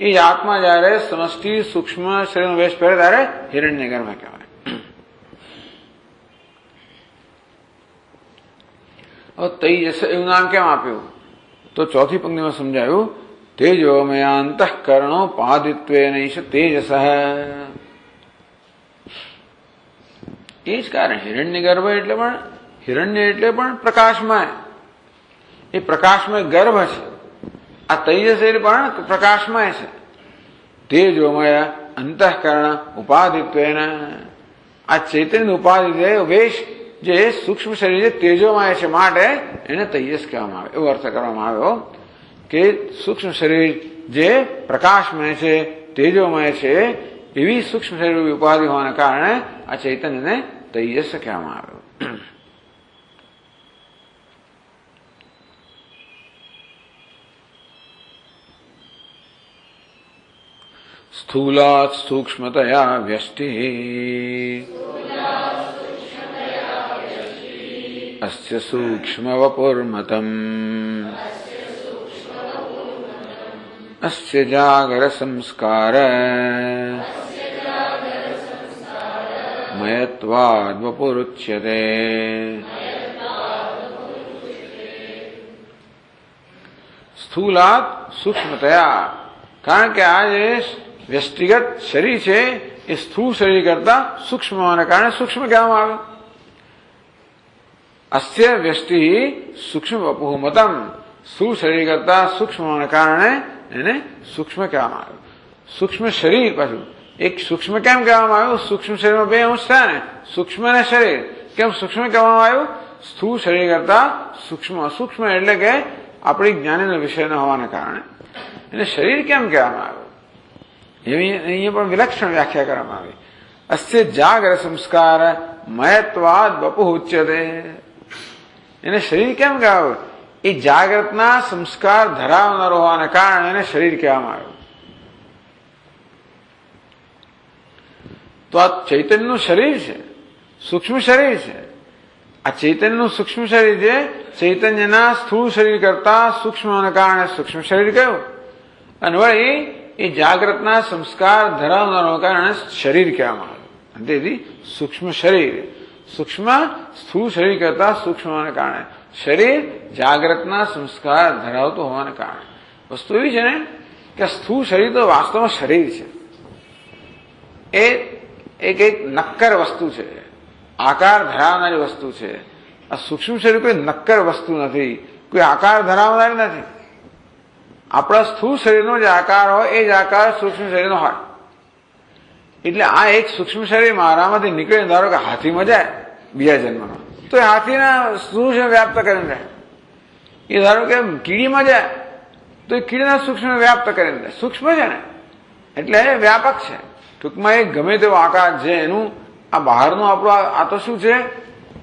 એ જ આત્મા જયારે સમષ્ટિ સૂક્ષ્મ શરીરનો વેશ પહેરે ત્યારે હિરણ્યગર્ભ કહેવાય. હવે તૈજસ એવું નામ કેમ આપ્યું તો ચોથી પંક્તિમાં સમજાયું તેજોમય અંતઃકરણો પાદિત્વેન તેજસ. એ જ કારણ હિરણ્યગર્ભ એટલે પણ હિરણ્ય એટલે પણ પ્રકાશમય. એ પ્રકાશમય ગર્ભ છે. આ તેજસ એટલે પણ પ્રકાશમય છે. તેજોમય અંતઃકરણ ઉપાધિત્વેન. આ ચૈતન્ય ઉપાધિ વેશ જે સૂક્ષ્મ શરીર છે તેજોમય છે માટે એને તેજસ કહેવામાં આવે. એવો અર્થ કરવામાં આવ્યો કે સૂક્ષ્મ શરીર જે પ્રકાશમય છે, તેજોમય છે, એવી સૂક્ષ્મ શરીર ઉપાધિ હોવાના કારણે આ ચૈતન્યને તેજસ કહેવામાં આવ્યો. સ્થૂલાત સૂક્ષ્મતયા વ્યષ્ટિ અસ્ય સૂક્ષ્મ વપુર્મતમ અસ્ય જાગર સંસ્કાર મયત્વાદ વપુરુચ્યતે. સ્થૂલાત સૂક્ષ્મતયા કારણ કે આ જે વ્યષ્ટિગત શરીર છે એ સ્થૂળ શરીર કરતા સૂક્ષ્મ હોવાના કારણે સૂક્ષ્મ કહેવામાં આવે. અસ્ય વ્યષ્ટિ સૂક્ષ્મ વપુમતમ સ્થૂળ શરીર કરતા સૂક્ષ્મ હોવાના કારણે એને સૂક્ષ્મ કહેવામાં આવ્યું. સૂક્ષ્મ શરીર પાછું એક સૂક્ષ્મ કેમ કહેવામાં આવ્યું? સૂક્ષ્મ શરીરમાં બે અંશ થયા ને, સૂક્ષ્મ અને શરીર. કેમ સૂક્ષ્મ કહેવામાં આવ્યું? સ્થૂળ શરીર કરતા સૂક્ષ્મ. સૂક્ષ્મ એટલે કે આપણી જ્ઞાનીના વિષય ન હોવાને કારણે એને શરીર કેમ કહેવામાં આવ્યું? એવી અહીંયા પણ વિલક્ષણ વ્યાખ્યા કરવામાં આવી. અસ્ય જાગર સંસ્કાર મયત્વાદ બપુ ઉચ્યતે. એને શરીર કેમ કહેવાયું? એ જાગ્રતના સંસ્કાર ધરાવનારો હોવાને કારણે એને શરીર કહેવામાં આવ્યું. તો આ ચૈતન્યનું શરીર છે, સૂક્ષ્મ શરીર છે. આ ચૈતન્યનું સૂક્ષ્મ શરીર છે. ચૈતન્યના સ્થૂળ શરીર કરતા સૂક્ષ્મને કારણે સૂક્ષ્મ શરીર કહ્યું. અને વળી એ જાગ્રતના સંસ્કાર ધરાવનારો કારણે શરીર કહેવામાં આવ્યું. તેથી સૂક્ષ્મ શરીર, સૂક્ષ્મ સ્થૂળ શરીર કરતા સૂક્ષ્મને કારણે શરીર જાગ્રતના સંસ્કાર ધરાવતું હોવાને કારણે. વસ્તુ એવી છે ને કે સ્થૂળ શરીર તો વાસ્તવમાં શરીર છે. એ એક નક્કર વસ્તુ છે, આકાર ધરાવનારી વસ્તુ છે. આ સૂક્ષ્મ શરીર કોઈ નક્કર વસ્તુ નથી, કોઈ આકાર ધરાવનારી નથી. આપણા સ્થૂળ શરીરનો જે આકાર હોય એ જ આકાર સૂક્ષ્મ શરીરનો હોય. એટલે આ એક સૂક્ષ્મ શરીર મારામાંથી નીકળે, ધારો કે હાથીમાં જાય બીજા જન્મમાં, તો એ હાથીના સ્થૂળ શરીર વ્યાપ્ત કરીને જાય. એ ધારો કે કીડીમાં જાય તો એ કીડીના સૂક્ષ્મ વ્યાપ્ત કરીને જાય. સૂક્ષ્મ છે ને એટલે વ્યાપક છે. ટૂંકમાં એ ગમે તેવો આકાર છે એનું આ બહારનું આપણું આ તો શું છે?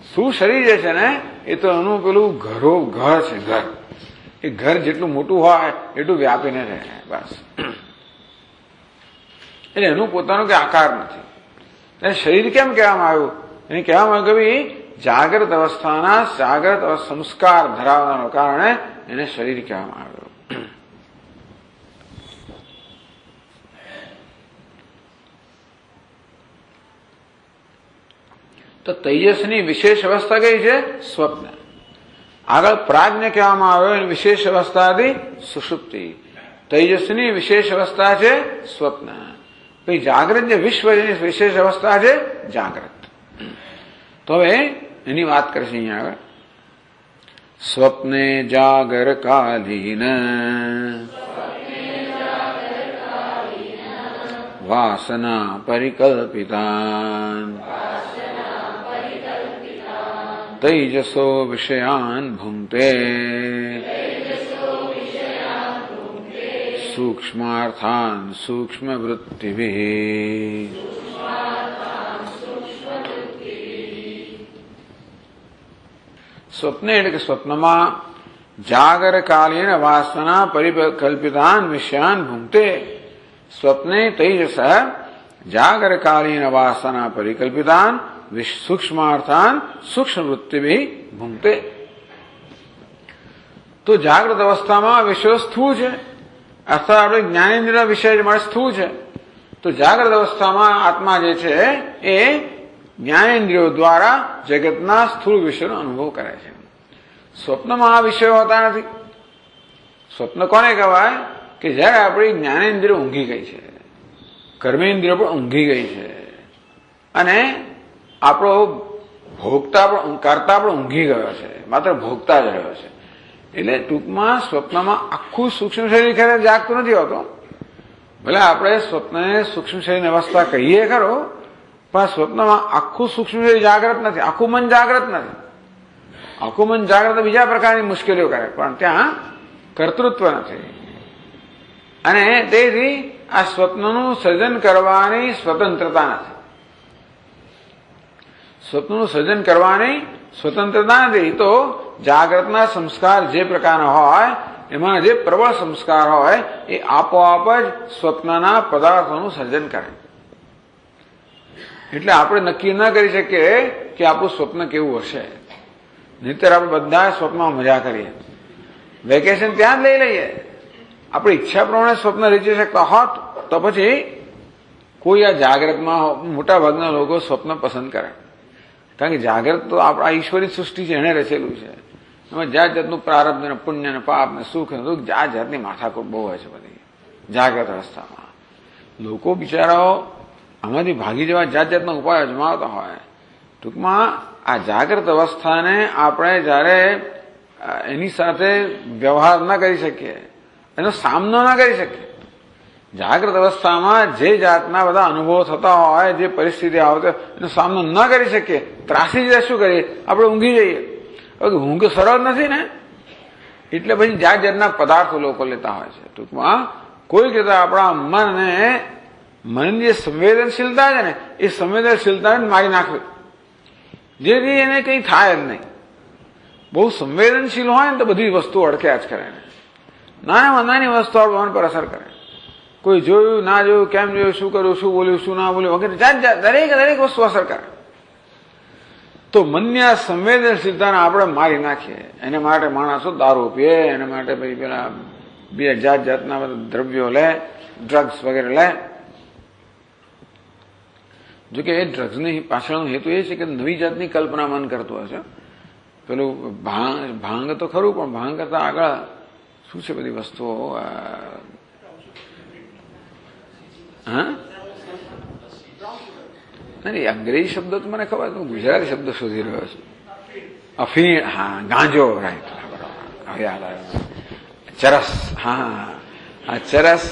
સ્થૂળ શરીર જે છે ને એ તો એનું પેલું ઘર છે. ઘર, એ ઘર જેટલું મોટું હોય એટલું વ્યાપીને રહે બસ. એટલે એનું પોતાનું કે આકાર નથી. એને શરીર કેમ કહેવામાં આવ્યું? એને કહેવામાં આવ્યું કે ભાઈ જાગ્રત અવસ્થાના જાગ્રત સંસ્કાર ધરાવવાના કારણે એને શરીર કહેવામાં આવ્યું. તો તેજસની વિશેષ અવસ્થા કઈ છે? સ્વપ્ન. આગળ પ્રાજ્ઞ કહેવામાં આવ્યો એની વિશેષ અવસ્થા હતી સુષુપ્તિ. તેજસની વિશેષ અવસ્થા છે સ્વપ્ન. પછી જાગ્રત જે વિશ્વ એની વિશેષ અવસ્થા છે જાગ્રત. તો હવે એની વાત કરશે અહીંયા આગળ. સ્વપ્ને જાગર કાલીન વાસના પરિકલ્પિતાન તૈજસો વિષયાન ભુંક્તે સૂક્ષ્માર્થાન સૂક્ષ્મ વૃત્તિભિઃ. સ્વપ્ન એટલે કે સ્વપ્નમાં જાગરકાલીન વાસના પરિકલ્પિતાન વિષયાન ભુંક્તે. સ્વપ્ને તૈજસ જાગરકાલીન વાસના પરિકલ્પિતાન સૂક્ષ્માર્થાન સૂક્ષ્મ વૃત્તિભિઃ ભુંક્તે. તો જાગ્રત અવસ્થામાં વિષયો સ્થૂળ છે, અર્થાત આપણે જ્ઞાનેન્દ્રિય વિષય મળે સ્થૂળ છે. તો જાગ્રત અવસ્થામાં આત્મા જે છે એ જ્ઞાનેન્દ્રિયો દ્વારા જગતના સ્થૂળ વિષયનો અનુભવ કરે છે. સ્વપ્નમાં આ વિષયો હોતા નથી. સ્વપ્ન કોને કહેવાય? કે જયારે આપણી જ્ઞાનેન્દ્રિયો ઊંઘી ગઈ છે, કર્મેન્દ્રિયો પણ ઊંઘી ગઈ છે, અને આપણો ભોગતા પણ કરતા પણ ઊંઘી ગયો છે, માત્ર ભોગતા જ રહ્યો છે. એટલે ટૂંકમાં સ્વપ્નમાં આખું સૂક્ષ્મ શરીર ખરે જાગતું નથી હોતો. ભલે આપણે સ્વપ્નને સૂક્ષ્મ શરીરની અવસ્થા કહીએ ખરો, પણ સ્વપ્નમાં આખું સૂક્ષ્મ શરીર જાગ્રત નથી, આખું મન જાગ્રત નથી. આખું મન જાગ્રત બીજા પ્રકારની મુશ્કેલીઓ કરે, પણ ત્યાં કર્તૃત્વ નથી. અને તેથી આ સ્વપ્નનું સર્જન કરવાની સ્વતંત્રતા નથી. સ્વપ્નનું સર્જન કરવાની સ્વતંત્રતા નથી. તો જાગ્રતના સંસ્કાર જે પ્રકારના હોય એમાં જે પ્રબળ સંસ્કાર હોય એ આપોઆપ જ સ્વપ્નના પદાર્થોનું સર્જન કરે. એટલે આપણે નક્કી ન કરી શકીએ કે આપણું સ્વપ્ન કેવું હશે. નહીંતર આપણે બધા સ્વપ્નમાં મજા કરીએ, વેકેશન ત્યાં જ લઈ લઈએ. આપણી ઈચ્છા પ્રમાણે સ્વપ્ન રચી શકતા હોત તો પછી કોઈ આ જાગ્રતમાં મોટા ભાગના લોકો સ્વપ્ન પસંદ કરે. કારણ કે જાગ્રત તો આપણા ઈશ્વરી સૃષ્ટિ છે, એને રચેલું છે. એમાં જાત જાતનું પ્રારબ્ધ ને પુણ્ય ને પાપ ને સુખ ને દુઃખ જાત જાતની માથાકૂટ બહુ હોય છે બધી જાગ્રત અવસ્થામાં. લોકો બિચારાઓ આમાંથી ભાગી જવા જાત જાતના ઉપાય અજમાવતા હોય. ટૂંકમાં આ જાગ્રત અવસ્થાને આપણે જયારે એની સાથે વ્યવહાર ન કરી શકીએ, એનો સામનો ન કરી શકીએ, જાગ્રત અવસ્થામાં જે જાતના બધા અનુભવો થતા હોય, જે પરિસ્થિતિ આવતી એનો સામનો ન કરી શકીએ, ત્રાસી જાય, શું કરીએ? આપણે ઊંઘી જઈએ. ઊંઘ સરળ નથી ને, એટલે પછી જાત જાતના પદાર્થો લોકો લેતા હોય છે. ટૂંકમાં કોઈ કહેતા આપણા મનની જે સંવેદનશીલતા છે ને, એ સંવેદનશીલતાને મારી નાખવી, જેથી એને કંઈ થાય જ નહીં. બહુ સંવેદનશીલ હોય ને તો બધી વસ્તુ અડક્યા જ કરે, નાનામાં નાની વસ્તુ આપણા મન પર અસર કરે. કોઈ જોયું ના જોયું, કેમ જોયું, શું કર્યું, શું બોલ્યું, શું ના બોલ્યું વગેરે જાત જાત દરેક વસ્તુ અસર કરે. તો મનની આ સંવેદનશીલતાને આપણે મારી નાખીએ. એને માટે માણસો દારૂ પીએ, એને માટે પછી પેલા બે જાત જાતના બધા દ્રવ્યો લે, ડ્રગ્સ વગેરે લે. જોકે એ ડ્રગ્સની પાછળનો હેતુ એ છે કે નવી જાતની કલ્પના મન કરતું હશે. પેલું ભાંગ તો ખરું, પણ ભાંગ કરતા આગળ શું છે બધી વસ્તુઓ? હા, નહીં અંગ્રેજી શબ્દ તો મને ખબર, હું ગુજરાતી શબ્દ શોધી રહ્યો છું. અફીણ, હા, ગાંજો, રાઈટ, બરાબર, યાદ આવ્યો. ચરસ, હા, ચરસ,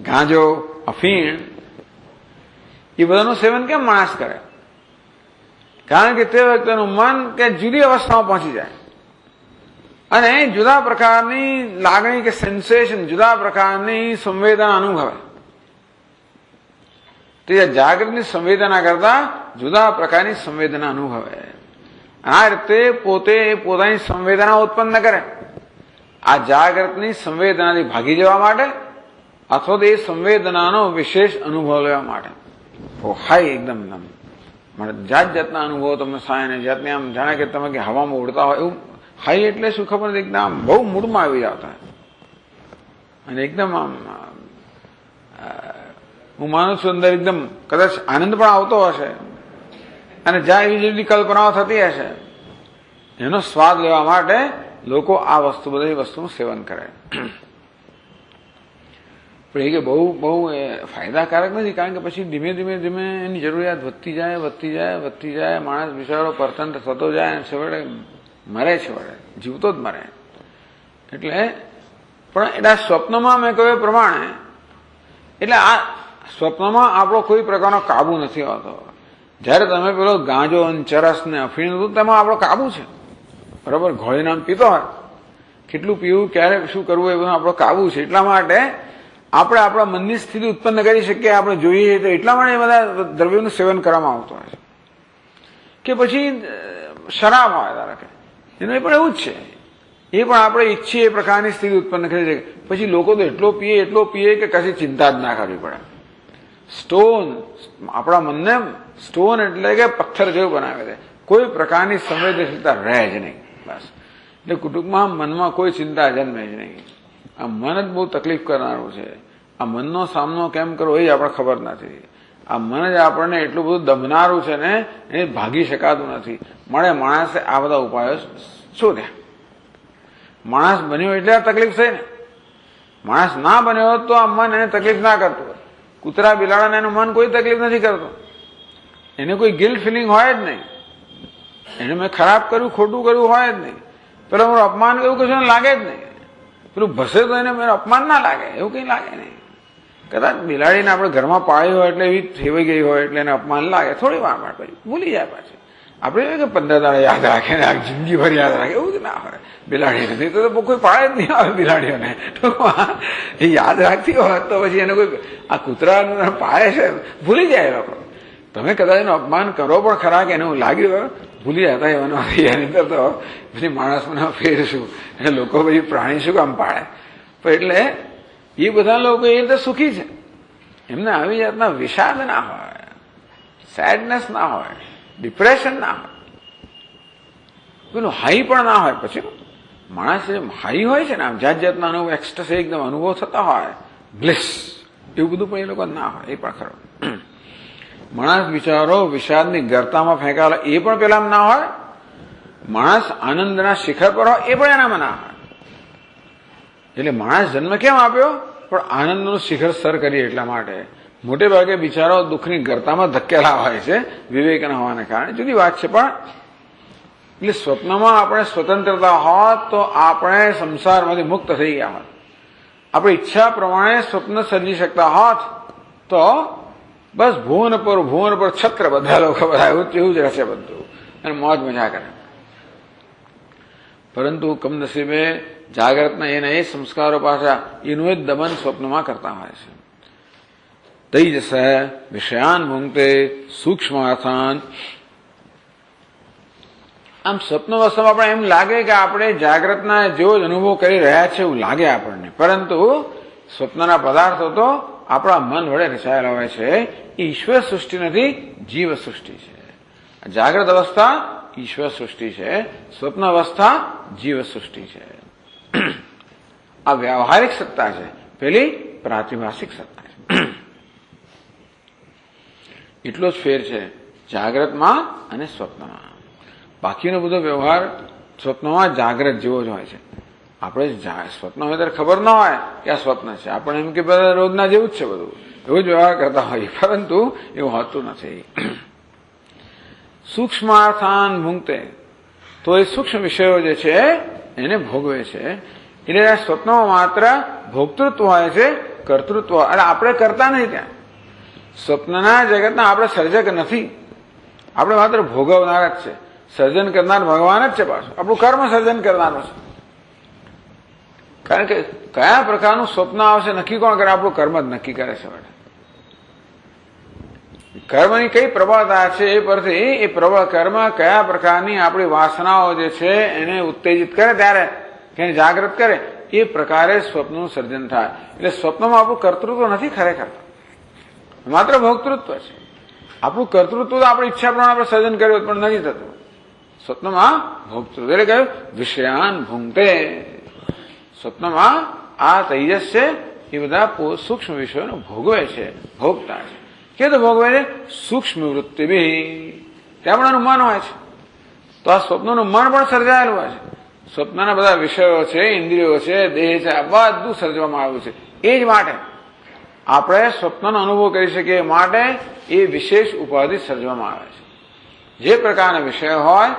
ગાંજો, અફીણ, એ બધાનું સેવન કેમ માણસ કરે? કારણ કે તે વખતેનું મન કે જુદી અવસ્થામાં પહોંચી જાય અને જુદા પ્રકારની લાગણી કે સેન્સેશન, જુદા પ્રકારની સંવેદના અનુભવે. તો એ જાગૃતની સંવેદના કરતા જુદા પ્રકારની સંવેદના અનુભવે. આ રીતે પોતે પોતાની સંવેદના ઉત્પન્ન કરે. આ જાગૃતની સંવેદનાથી ભાગી જવા માટે અથવા તો એ સંવેદનાનો વિશેષ અનુભવ લેવા માટે. હાઈ એકદમ જાત જાતના અનુભવો તમને થાય ને જાતને આમ જાણે કે તમે કે હવામાં ઉડતા હોય એવું. હાઈ એટલે શું ખબર નથી, એકદમ બહુ મૂડમાં આવી આવતા અને એકદમ આમ હું માનું છું અંદર એકદમ કદાચ આનંદ પણ આવતો હશે અને જ્યાં એવી જેવી કલ્પનાઓ થતી હશે, એનો સ્વાદ લેવા માટે લોકો આ બધી વસ્તુનું સેવન કરે. પણ એ કે બહુ ફાયદાકારક નથી, કારણ કે પછી ધીમે ધીમે એની જરૂરિયાત વધતી જાય. માણસ બિચારો પરતંત્ર થતો જાય અને છેવટે મરે, જીવતો જ મરે. એટલે પણ એટલા સ્વપ્નમાં મેં કહ્યું એ પ્રમાણે, એટલે આ સ્વપ્નમાં આપણો કોઈ પ્રકારનો કાબુ નથી હોતો. જયારે તમે પેલો ગાંજો અને ચરસ ને અફીણ હતું, તેમાં આપણો કાબુ છે, બરાબર. ઘોળીને આમ પીતો હોય, કેટલું પીવું, ક્યારે શું કરવું, એ બધું આપણો કાબુ છે. એટલા માટે આપણે આપણા મનની સ્થિતિ ઉત્પન્ન કરી શકીએ, આપણે જોઈએ તો એટલા માટે એ બધા દ્રવ્યોનું સેવન કરવામાં આવતું હોય છે. કે પછી શરાબ હોય ધારો કે, એનું એ પણ એવું જ છે. એ પણ આપણે ઈચ્છીએ એ પ્રકારની સ્થિતિ ઉત્પન્ન કરી શકીએ. પછી લોકો તો એટલો પીએ કે કશી ચિંતા જ ના કરવી પડે. સ્ટોન, આપણા મનને સ્ટોન એટલે કે પથ્થર જેવું બનાવે છે. કોઈ પ્રકારની સંવેદનશીલતા રહે જ નહીં, બસ. એટલે કુટુંબમાં મનમાં કોઈ ચિંતા જન્મે જ નહીં. આ મન જ બહુ તકલીફ કરનારું છે. આ મનનો સામનો કેમ કરવો એ આપણે ખબર નથી. આ મન જ આપણને એટલું બધું દમનારું છે ને, એ ભાગી શકાતું નથી. મળે માણસે આ બધા ઉપાયો શોધ્યા. માણસ બન્યો એટલે આ તકલીફ થઈ ને. માણસ ના બન્યો હોત તો આ મન એને તકલીફ ના કરતું હોય. કૂતરા બિલાડાને એનું મન કોઈ તકલીફ નથી કરતું. એને કોઈ ગિલ્ટ ફિલિંગ હોય જ નહીં. એને મેં ખરાબ કર્યું, ખોટું કર્યું હોય જ નહીં. પેલો મારું અપમાન એવું કશું લાગે જ નહીં. પેલું ભસે તો એને મેં અપમાન ના લાગે, એવું કંઈ લાગે નહીં. કદાચ બિલાડીને આપણે ઘરમાં પાળી હોય એટલે એવી થેવાઈ ગઈ હોય એટલે એને અપમાન લાગે, થોડી વાર માટે પછી ભૂલી જાય. પાછી આપણે કે 15 દાડા યાદ રાખે ને જિંદગીભર યાદ રાખે, એવું જ ના હોય બિલાડીને. નહીં તો કોઈ પાળે જ નહીં આવે બિલાડીઓને. એ યાદ રાખતી હોય તો પછી એને કોઈ આ કૂતરાને પાળે છે ભૂલી જાય લોકો. તમે કદાચ એનું અપમાન કરો પણ ખરા કે એને લાગ્યું હોય, ભૂલી જતા એવાનો એની અંદર તો પછી માણસને ફેર શું, એટલે લોકો પછી પ્રાણી શું કામ પાડે. એટલે એ બધા લોકો એ રીતે સુખી છે. એમને આવી જાતના વિષાદ ના હોય, સેડનેસ ના હોય, ડિપ્રેશન ના હોય, પેલું હાઈ પણ ના હોય. પછી માણસ હાઈ હોય છે ને, આમ જાત જાતના અનુભવ, એક્સ્ટ્રા એકદમ અનુભવ થતા હોય, બ્લિસ, એવું બધું પણ એ લોકો ના હોય. એ પણ ખરું. માણસ બિચારો વિષાદની ગર્તામાં ફેંકાયેલો એ પણ પેલા ના હોય. માણસ આનંદના શિખર પર હોય એ પણ એનામાં ના હોય. એટલે માણસ જન્મ કેમ આપ્યો? પણ આનંદનું શિખર સર કરીએ એટલા માટે. મોટે ભાગે બિચારો દુઃખની ગર્તામાં ધકેલા હોય છે વિવેક ન હોવાને કારણે, જુદી વાત છે. પણ એટલે સ્વપ્નમાં આપણે સ્વતંત્રતા હોત તો આપણે સંસારમાંથી મુક્ત થઈ ગયા હોત. આપણે ઈચ્છા પ્રમાણે સ્વપ્ન સર્જી શકતા હોત તો બસ ભુવન પર છત્ર બધા લોકો બધા એવું જ રહેશે બધું અને મોજ મજા કરે. પરંતુ કમનસીબે જાગ્રતના એના એ સંસ્કારો પાછા એનું જ દમન સ્વપ્નમાં કરતા હોય છે. તૈજસ વિષયાન ભૂંગતે સૂક્ષ્માર્થાન. આમ સ્વપ્ન અવસ્થામાં આપણે એમ લાગે કે આપણે જાગ્રતના જેવો જ અનુભવ કરી રહ્યા છે એવું લાગે આપણને, પરંતુ સ્વપ્નના પદાર્થો તો આપણા મન વડે રચાયેલા હોય છે. એ ઈશ્વર સૃષ્ટિ નથી, જીવ સૃષ્ટિ છે. જાગ્રત અવસ્થા ઈશ્વર સૃષ્ટિ છે, સ્વપ્ન અવસ્થા જીવ સૃષ્ટિ છે. આ વ્યવહારિક સત્તા છે, પેલી પ્રાતિભાષિક સત્તા છે. એટલો જ ફેર છે જાગ્રતમાં અને સ્વપ્નમાં. બાકીનો બધો વ્યવહાર સ્વપ્નમાં જાગ્રત જેવો જ હોય છે. આપણે સ્વપ્ન હોય ત્યારે ખબર ના હોય કે આ સ્વપ્ન છે, આપણે એમ કે બધા રોજના જેવું જ છે, બધું એવું જ વ્યવહાર કરતા હોઈએ, પરંતુ એવું હોતું નથી. સૂક્ષ્માર્થાન ભૂંગતે, તો એ સૂક્ષ્મ વિષયો જે છે એને ભોગવે છે. એટલે આ સ્વપ્નમાં માત્ર ભોક્તૃત્વ હોય છે, કર્તૃત્વ એટલે આપણે કરતા નહીં. ત્યાં સ્વપ્નના જગતના આપણે સર્જક નથી, આપણે માત્ર ભોગવનાર જ છે. સર્જન કરનાર ભગવાન જ છે, પાછું આપણું કર્મ સર્જન કરનારો છે. કારણ કે કયા પ્રકારનું સ્વપ્ન આવશે નક્કી કોણ કરે? આપણું કર્મ જ નક્કી કરે છે. કર્મની કઈ પ્રબળતા છે એ પરથી એ પ્રબળ કર્મ કયા પ્રકારની આપણી વાસનાઓ જે છે એને ઉત્તેજિત કરે, ત્યારે કે જાગૃત કરે, એ પ્રકારે સ્વપ્નનું સર્જન થાય. એટલે સ્વપ્નમાં આપણું કર્તૃત્વ નથી, ખરેખર માત્ર ભોક્તૃત્વ છે. આપણું કર્તૃત્વ તો આપણી ઈચ્છા પ્રમાણે આપણે સર્જન કર્યું પણ નથી થતું. સ્વપ્નમાં ભોક્તૃત્વ એટલે કહ્યું વિષયાન ભૂંગતે. સ્વપ્નમાં આ તૈજસ છે એ બધા સૂક્ષ્મ વિષયોને ભોગવે છે, ભોગતા છે. કે તો ભોગવે છે સૂક્ષ્મ વૃત્તિ બી, ત્યાં પણ એનું મન હોય છે. તો આ સ્વપ્નનું મન પણ સર્જાયેલું હોય છે. સ્વપ્નના બધા વિષયો છે, ઇન્દ્રિયો છે, દેહ છે, આ બધું સર્જવામાં આવ્યું છે. એ જ માટે આપણે સ્વપ્નનો અનુભવ કરી શકીએ માટે એ વિશેષ ઉપાધિ સર્જવામાં આવે છે. જે પ્રકારના વિષય હોય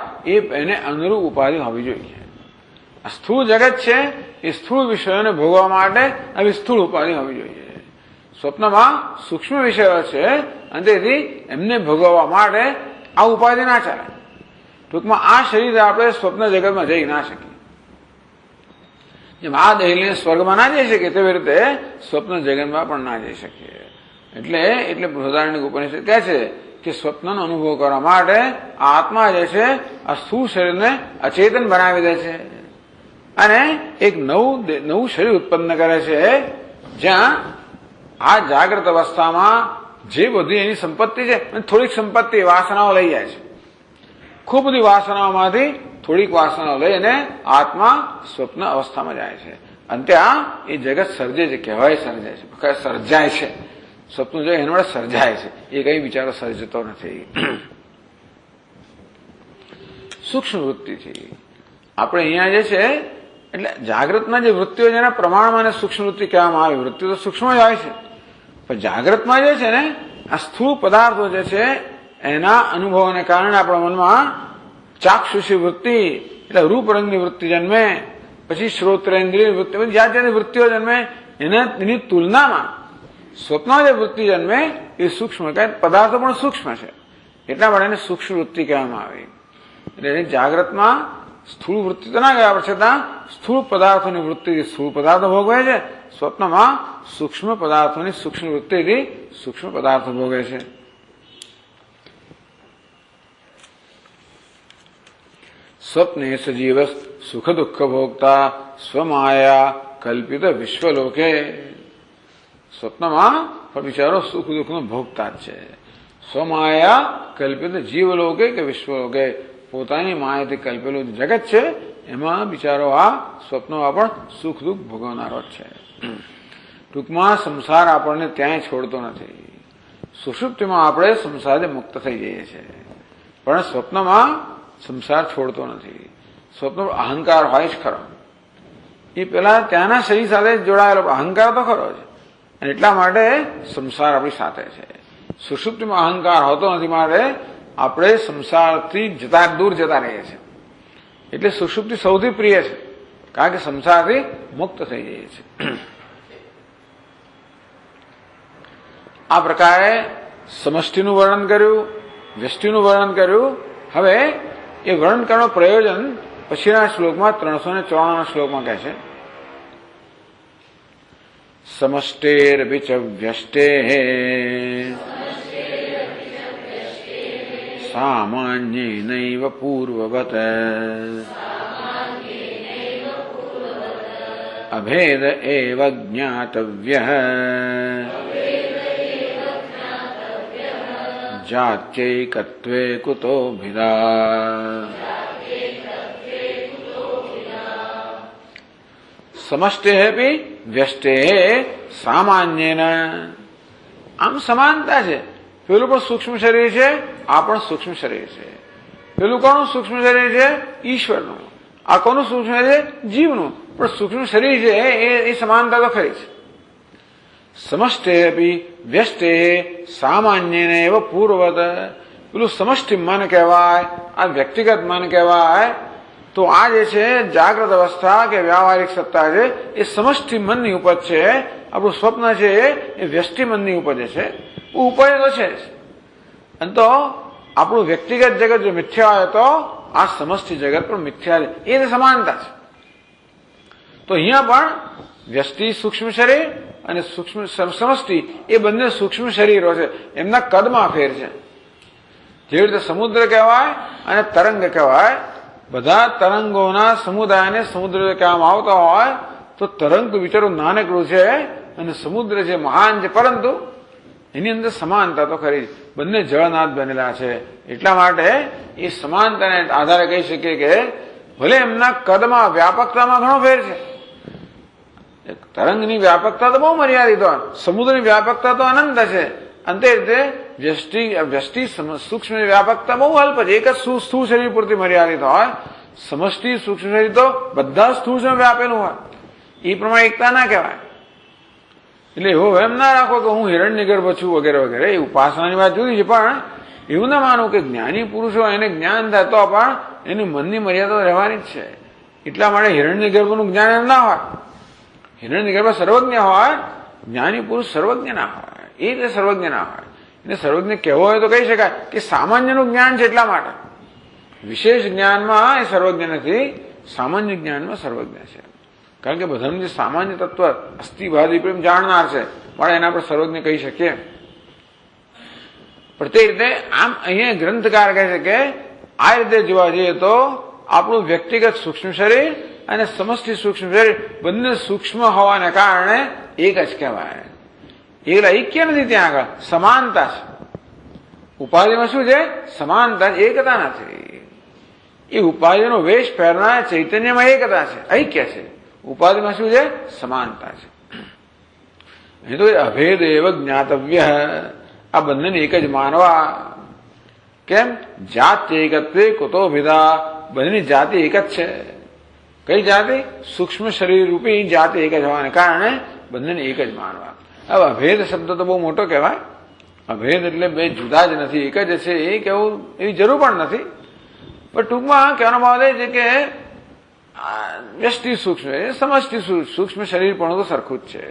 એને અનુરૂપ ઉપાધિ હોવી જોઈએ. આ સ્થૂળ જગત છે એ સ્થૂળ વિષયોને ભોગવા માટે આવી સ્થૂળ ઉપાધિ હોવી જોઈએ. સ્વપ્નમાં સૂક્ષ્મ વિષયો છે અને તેથી એમને ભોગવવા માટે આ ઉપાધિ ના ચાલે. ટૂંકમાં આ શરીર આપણે સ્વપ્ન જગતમાં જઈ ના શકીએ. જેમ આ દેહને સ્વર્ગમાં ના જઈ શકીએ તેવી રીતે સ્વપ્ન જગતમાં પણ ના જઈ શકીએ. એટલે બૃહદારણ્યક ઉપનિષદ કહે છે કે સ્વપ્નનો અનુભવ કરવા માટે આત્મા જે છે આ સ્થૂળ શરીરને અચેતન બનાવી દે છે અને એક નવું શરીર ઉત્પન્ન કરે છે, જ્યાં આ જાગ્રત અવસ્થામાં જે બધી એની સંપત્તિ છે થોડીક સંપત્તિ વાસનાઓ લઈ જાય છે. ખૂબ બધી વાસનાઓમાંથી થોડીક વાસનાઓ લઈ અને આત્મા સ્વપ્ન અવસ્થામાં જાય છે. અને ત્યાં એ જગત સર્જે છે, કહેવાય સર્જાય છે. સ્વપ્ન જો એના વડે સર્જાય છે, એ કઈ વિચારો સર્જતો નથી. સૂક્ષ્મ વૃત્તિથી આપણે અહીંયા જે છે એટલે જાગ્રતમાં જે વૃત્તિઓ છે એના પ્રમાણમાં સૂક્ષ્મ વૃત્તિ કહેવામાં આવે. વૃત્તિ તો સૂક્ષ્મ જ હોય છે, પણ જાગ્રતમાં જે છે ને આ સ્થૂળ પદાર્થો જે છે એના અનુભવોને કારણે આપણા મનમાં ચાક્ષુષી વૃત્તિ એટલે રૂપ રંગની વૃત્તિ જન્મે, પછી શ્રોત્રેન્દ્રિય વૃત્તિ, જ્યાં જ્યાં વૃત્તિઓ જન્મે એની તુલનામાં સ્વપ્નમાં જે વૃત્તિ જન્મે એ સૂક્ષ્મ, પદાર્થો પણ સૂક્ષ્મ છે એટલા માટે એને સૂક્ષ્મ વૃત્તિ કહેવામાં આવી. એટલે જાગ્રતમાં સ્થૂળ વૃત્તિ તો ના ગયા, છતાં સ્થૂળ પદાર્થોની વૃત્તિ સ્થૂળ પદાર્થો ભોગવે છે. સ્વપ્નમાં સૂક્ષ્મ પદાર્થોની સૂક્ષ્મ વૃત્તિથી સૂક્ષ્મ પદાર્થો ભોગવે છે. સ્વપ્ને સજીવ સુખ દુઃખ ભોગતા સ્વમાયા કલ્પિત વિશ્વલોકે. સ્વપ્નમાં પણ બિચારો સુખ દુઃખનો ભોગતા જ છે. સ્વમાયા કલ્પિત જીવલોકે કે વિશ્વલોકે, પોતાની માયાથી કલ્પેલું જગત છે એમાં બિચારો આ સ્વપ્નમાં પણ સુખ દુઃખ ભોગવનારો જ છે. ટૂંકમાં સંસાર આપણને ત્યાંય છોડતો નથી. સુષુપ્તિમાં આપણે સંસારથી મુક્ત થઈ જઈએ છીએ, પણ સ્વપ્નમાં સંસાર છોડતો નથી. સ્વપ્ન અહંકાર હોય જ ખરો, એ પેલા ત્યાંના શરીર સાથે જોડાયેલો અહંકાર તો ખરો છે અને એટલા માટે સંસાર આપણી સાથે છે. સુષુપ્તિમાં અહંકાર હોતો નથી માટે આપણે સંસારથી દૂર જતા રહીએ છીએ. એટલે સુષુપ્તિ સૌથી પ્રિય છે, કારણ કે સંસારથી મુક્ત થઈ જઈએ છીએ. આ પ્રકારે સમષ્ટિનું વર્ણન કર્યું, વ્યષ્ટિનું વર્ણન કર્યું. હવે એ વર્ણન કરવાનું પ્રયોજન પછીના શ્લોકમાં 394 શ્લોકમાં કહે છે સમષ્ટેરપી ચ વ્યષ્ટેઃ સામાન્યેનૈવ પૂર્વવત અભેદ એવ જ્ઞાતવ્યઃ જાત્યૈકત્વે કુતોભિદા સમષ્ટેઃ વ્યષ્ટેઃ સામાન્યેન આમ સમાનતા છે. પેલું પણ સૂક્ષ્મ શરીર છે, આ પણ સૂક્ષ્મ શરીર છે. પેલું કોનું સૂક્ષ્મ શરીર છે? ઈશ્વરનું. આ કોનું સૂક્ષ્મ શરીર છે? જીવનું. પણ સૂક્ષ્મ શરીર છે એ સમાનતા તો ખરી છે. સમષ્ટેઃ વ્યષ્ટેઃ સામાન્યેન એવ પૂર્વવત. પેલું સમષ્ટિ મન કહેવાય, આ વ્યક્તિગત મન કહેવાય. તો આ જે છે જાગ્રત અવસ્થા કે વ્યાવહારિક સત્તા છે એ સમષ્ટિ મનની ઉપજ છે. આપણું સ્વપ્ન છે એ વ્યષ્ટિ મનની ઉપજ છે. ઉપજ તો છે અને તો આપણું વ્યક્તિગત જગત જો મિથ્યા હોય તો આ સમષ્ટિ જગત પણ મિથ્યા છે. એ સમાનતા છે. તો અહીંયા પણ વ્યષ્ટિ સૂક્ષ્મ શરીર અને સૂક્ષ્મ સમષ્ટિ એ બંને સૂક્ષ્મ શરીરો છે. એમના કદમાં ફેર છે. જેવી રીતે સમુદ્ર કહેવાય અને તરંગ કહેવાય. બધા તરંગોના સમુદાયને સમુદ્ર કહેવામાં આવતો હોય તો તરંગ તો બિચારું નાનકડું છે અને સમુદ્ર છે મહાન છે, પરંતુ એની અંદર સમાનતા તો ખરી. બંને જળનાથ બનેલા છે. એટલા માટે એ સમાનતાને આધારે કહી શકીએ કે ભલે એમના કદમાં વ્યાપકતામાં ઘણો ફેર છે. તરંગની વ્યાપકતા તો બહુ મર્યાદિત હોય, સમુદ્રની વ્યાપકતા તો અનંત છે. અંતે રીતે વ્યષ્ટિ સૂક્ષ્મની વ્યાપકતા બહુ અલ્પ છે. એક જ સ્થૂળ શરીર પૂરતી મર્યાદિત હોય. સમષ્ટિ સૂક્ષ્મ શરીર તો બધા સ્થૂળમાં વ્યાપેલું હોય. એ પ્રમાણે એકતા ના કહેવાય. એટલે એવો એમ ના રાખો કે હું હિરણ્યગર્ભ છું વગેરે વગેરે. એ ઉપાસનાની વાત જુદી છે, પણ એવું ના માનવું કે જ્ઞાની પુરુષો એને જ્ઞાન થાય તો પણ એની મનની મર્યાદા રહેવાની જ છે. એટલા માટે હિરણ્યગર્ભનું જ્ઞાન એમ ના હોય. હિરણ્યગર્ભ સર્વજ્ઞ હોય, જ્ઞાની પુરુષ સર્વજ્ઞ ના હોય. એ રીતે સર્વજ્ઞ ના હોય. એને સર્વજ્ઞ કહેવો હોય તો કહી શકાય કે સામાન્યનું જ્ઞાન છે. એટલા માટે વિશેષ જ્ઞાનમાં એ સર્વજ્ઞ નથી, સામાન્ય જ્ઞાનમાં સર્વજ્ઞ છે. કારણ કે બધાનું જે સામાન્ય તત્વ અસ્થિભાદી પ્રેમ જાણનાર છે, પણ એના પર સર્વજ્ઞ કહી શકીએ. પણ તે રીતે આમ અહીંયા ગ્રંથકાર કહે છે કે આ રીતે જોવા જઈએ તો આપણું વ્યક્તિગત સૂક્ષ્મ શરીર અને સમષ્ટિ સૂક્ષ્મ શરીર બંને સૂક્ષ્મ હોવાને કારણે એક જ કહેવાય. એકલા ઐક્ય નથી, ત્યાં આગળ સમાનતા છે. ઉપાધિમાં શું છે? સમાનતા, એકતા નથી. એ ઉપાધિનો વેશ પહેરનાર ચૈતન્યમાં એકતા છે, ઐક્ય છે. ઉપાધિમાં શું છે? સમાનતા છે. એ તો અભેદ એવ જ્ઞાતવ્ય. આ બંનેને એક જ માનવા. કેમ? જાત એકત્વે કુતો ભેદા. બંનેની જાતિ એક જ છે. કઈ જાતિ? સૂક્ષ્મ શરીર રૂપી જાતિ એક જ હોવાને કારણે બંનેને એક જ માનવા. હવે અભેદ શબ્દ તો બહુ મોટો કહેવાય. અભેદ એટલે બે જુદા જ નથી, એક જ છે એ કહેવું એવી જરૂર પણ નથી. પણ ટૂંકમાં કહેવાનો ભાવ એ છે કે વ્યષ્ટિ સૂક્ષ્મ સમષ્ટિ સૂક્ષ્મ શરીર પણ તો સરખું જ છે.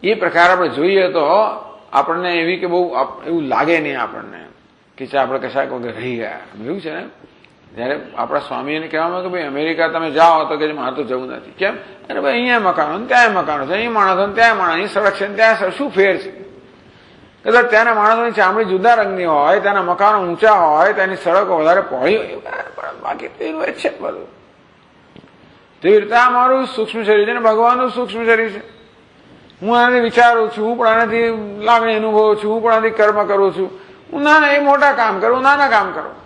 એ પ્રકાર આપણે જોઈએ તો આપણને એવી કે બહુ એવું લાગે નહીં આપણને કે આપણે કશાક વગર રહી ગયા. એવું છે ને, જયારે આપણા સ્વામીને કહેવામાં કે ભાઈ અમેરિકા તમે જાઓ તો કે મારે તો જવું નથી. કેમ? અરે ભાઈ અહીંયા મકાનો ત્યાં મકાનો છે, અહીં માણસો ત્યાં માણસ, અહીં સડક છે ત્યાં શું ફેર છે? કદાચ ત્યાંના માણસોની ચામડી જુદા રંગની હોય, ત્યાંના મકાનો ઊંચા હોય, ત્યાંની સડકો વધારે પહોળી હોય, બાકી તેનું જ છે બધું. તેવી રીતે આ મારું સૂક્ષ્મ શરીર છે ને ભગવાનનું સૂક્ષ્મ શરીર છે. હું આનાથી વિચારું છું, હું પણ આનાથી લાગણી અનુભવું છું, હું પણ આનાથી કર્મ કરું છું. હું નાના એ મોટા કામ કરું, નાના કામ કરું.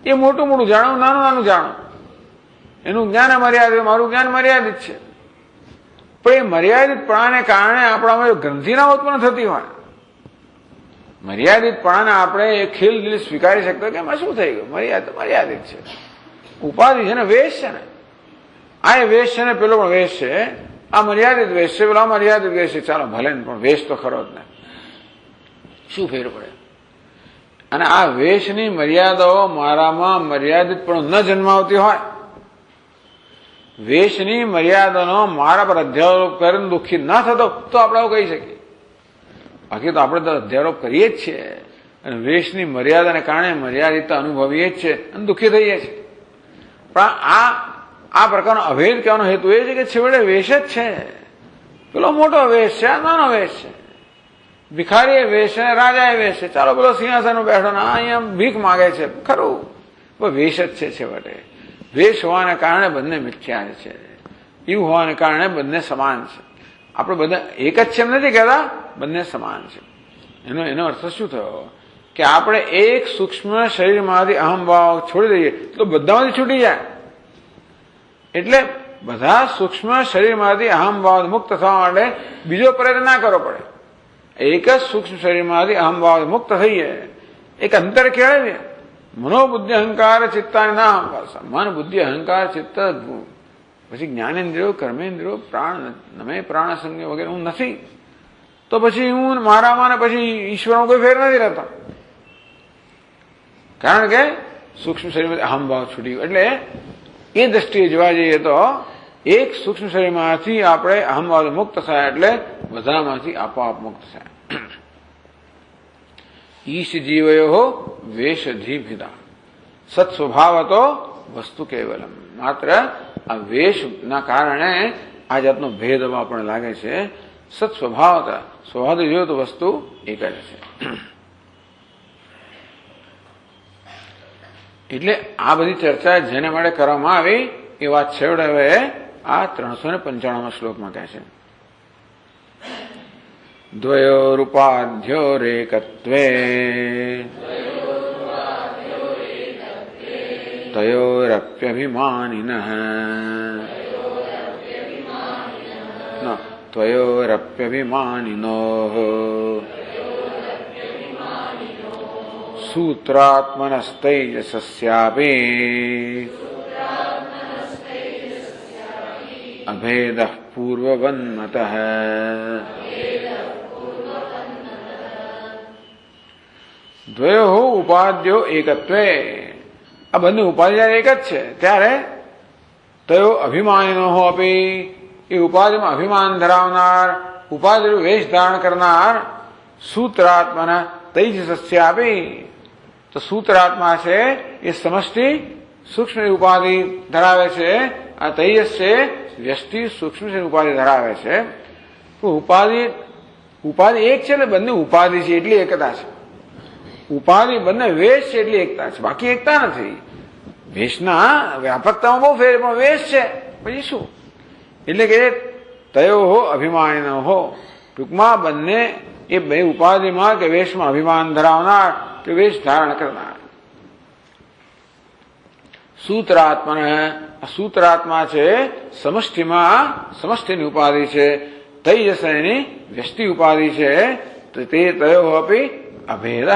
એ મોટું મોટું જાણું, નાનું નાનું જાણું. એનું જ્ઞાન મર્યાદિત, મારું જ્ઞાન મર્યાદિત છે. પણ એ મર્યાદિતપણાને કારણે આપણામાં ગ્રંથિના ઉત્પન્ન થતી હોય. મર્યાદિતપણાને આપણે એ ખેલ દિલ સ્વીકારી શકતો કે એમાં શું થઈ ગયું? મર્યાદિત છે. ઉપાધિ છે ને, વેશ છે ને. આ એ વેશ છે ને, પેલો પણ વેશ છે. આ મર્યાદિત વેશ છે, પેલો મર્યાદિત વેશ છે. ચાલો ભલે ને, પણ વેશ તો ખરો જ ને. શું ફેર પડે? અને આ વેશની મર્યાદાઓ મારામાં મર્યાદિત પણ ન જન્માવતી હોય, વેશની મર્યાદાનો મારા પર અધ્યારોપ કરીને દુઃખી ન થતો તો આપણે આવું કહી શકીએ. બાકી તો આપણે તો અધ્યારોપ કરીએ જ છીએ અને વેશની મર્યાદાને કારણે મર્યાદિતતા અનુભવીએ જ છે અને દુઃખી થઈએ છીએ. પણ આ પ્રકારનો અભેદ કહેવાનો હેતુ એ છે કે છેવટે વેશ જ છે. પેલો મોટો વેશ છે, આ નાનો વેશ છે. ભિખારી એ વેશ છે, રાજા એ વેશ છે. ચાલો પેલો સિંહાસન બેઠો ને અહીંયા ભીખ માગે છે, ખરું, વેશ જ છે. છેવટે વેશ હોવાને કારણે બંને મિથ્યા છે, એવું હોવાને કારણે બંને સમાન છે. આપણે બધા એક જ છે એમ નથી કહેતા, બંને સમાન છે. એનો અર્થ શું થયો કે આપણે એક સૂક્ષ્મ શરીરમાંથી અહમભાવ છોડી દઈએ તો બધામાંથી છૂટી જાય. એટલે બધા સૂક્ષ્મ શરીરમાંથી અહમભાવ મુક્ત થવા માટે બીજો પ્રયત્ન ના કરવો પડે. એક જ સૂક્ષ્મ શરીરમાંથી અહમભાવ મુક્ત થઈએ, એક અંતર કેળવીએ. મનોબુદ્ધિ અહંકાર ચિત્તાની નામ, મન બુદ્ધિ અહંકાર ચિત્ત, પછી જ્ઞાનેન્દ્રિયો કર્મેન્દ્રિયો પ્રાણ નમે પ્રાણ સંજ્ઞ વગેરે હું નથી, તો પછી હું મારામાં ને પછી ઈશ્વરમાં કોઈ ફેર નથી રહેતો. કારણ કે સૂક્ષ્મ શરીરમાંથી અહમભાવ છૂટી ગયો. એટલે એ દ્રષ્ટિએ જોવા જઈએ તો એક સૂક્ષ્મ શરીરમાંથી આપણે અહમભાવ મુક્ત થાય એટલે બધામાંથી આપોઆપ મુક્ત થાય. ઈશ જીવયો વેશધી ભેદા સત સ્વભાવતો વસ્તુ કેવલમ. માત્ર આ વેશના કારણે આ જાતનો ભેદ આપણને લાગે છે. સત સ્વભાવતા, સ્વભાવ જોયો તો વસ્તુ એક જ છે. એટલે આ બધી ચર્ચા જેને માટે કરવામાં આવી એ વાત છેવટે હવે આ 395 શ્લોકમાં કહે છે. દ્વયોરુપાધ્યોરેકત્વે તયોરપ્યભિમાનિનઃ ત્વયોરપ્યભિમાનિનોઃ સૂત્રાત્મનસ્તૈજસસ્યાપી અભેદઃ પૂર્વવન્મતઃ. દ્વયો ઉપાદ્યો એકત્વે. આ બંને ઉપાધિ જયારે એક જ છે ત્યારે તયો અભિમાનીનો અપી, એ ઉપાધિમાં અભિમાન ધરાવનાર, ઉપાધિ વેશ ધારણ કરનાર સૂત્રાત્મના તૈજસસ્યાપી, તો સૂત્રાત્મા છે એ સમષ્ટિ સૂક્ષ્મ ઉપાધિ ધરાવે છે. આ તૈજસ છે વ્યષ્ટિ સૂક્ષ્મ ઉપાધિ ધરાવે છે. તો ઉપાધિ એક છે ને બંને ઉપાધિ છે એટલી એકતા છે. ઉપાધિ બંને વેશ છે એટલી એકતા છે, બાકી એકતા નથી. વેશના વ્યાપકતામાં બહુ ફેર, પણ વેશ છે પછી શું. એટલે કે તયો અભિમાનીનો હો, ટૂંકમાં બંને એ બે ઉપાધિમાં કે વેશમાં અભિમાન ધરાવનાર કે વેશ ધારણ કરનાર. સૂત્રાત્મા છે સમષ્ટિમાં સમષ્ટિની ઉપાધિ છે. તૈજસ એની વ્યષ્ટિ ઉપાધિ છે. તો તે તયો અપી અભેદ.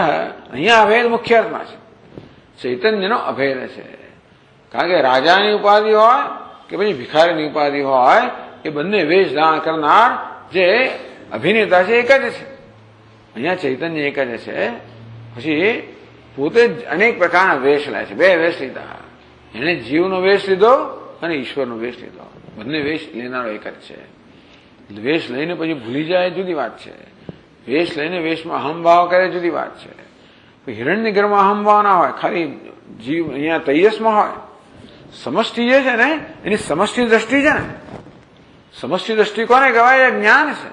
અહીંયા અભેદ મુખ્ય અર્થમાં છે, ચૈતન્યનો અભેદ છે. કારણ કે રાજાની ઉપાધિ હોય કે પછી ભિખારીની ઉપાધિ હોય, એ બંને વેશ ધારણ કરનાર જે અભિનેતા છે એક જ છે. અહીંયા ચૈતન્ય એક જ છે. પછી પોતે જ અનેક પ્રકારના વેશ લે છે. બે વેશ લીધા, એને જીવનો વેશ લીધો અને ઈશ્વરનો વેશ લીધો. બંને વેશ લેનારો એક જ છે. વેશ લઈને પછી ભૂલી જાય જુદી વાત છે, વેશ લઈને વેશમાં અહમભાવ કરે જુદી વાત છે. હિરણ્ય ગર્ભમાં અહમભાવ ના હોય, ખાલી જીવ અહીંયા તૈયસમાં હોય. સમષ્ટિ જે છે ને એની સમષ્ટિ દ્રષ્ટિ છે ને, સમષ્ટિ દ્રષ્ટિ કોને કહેવાય? જ્ઞાન છે.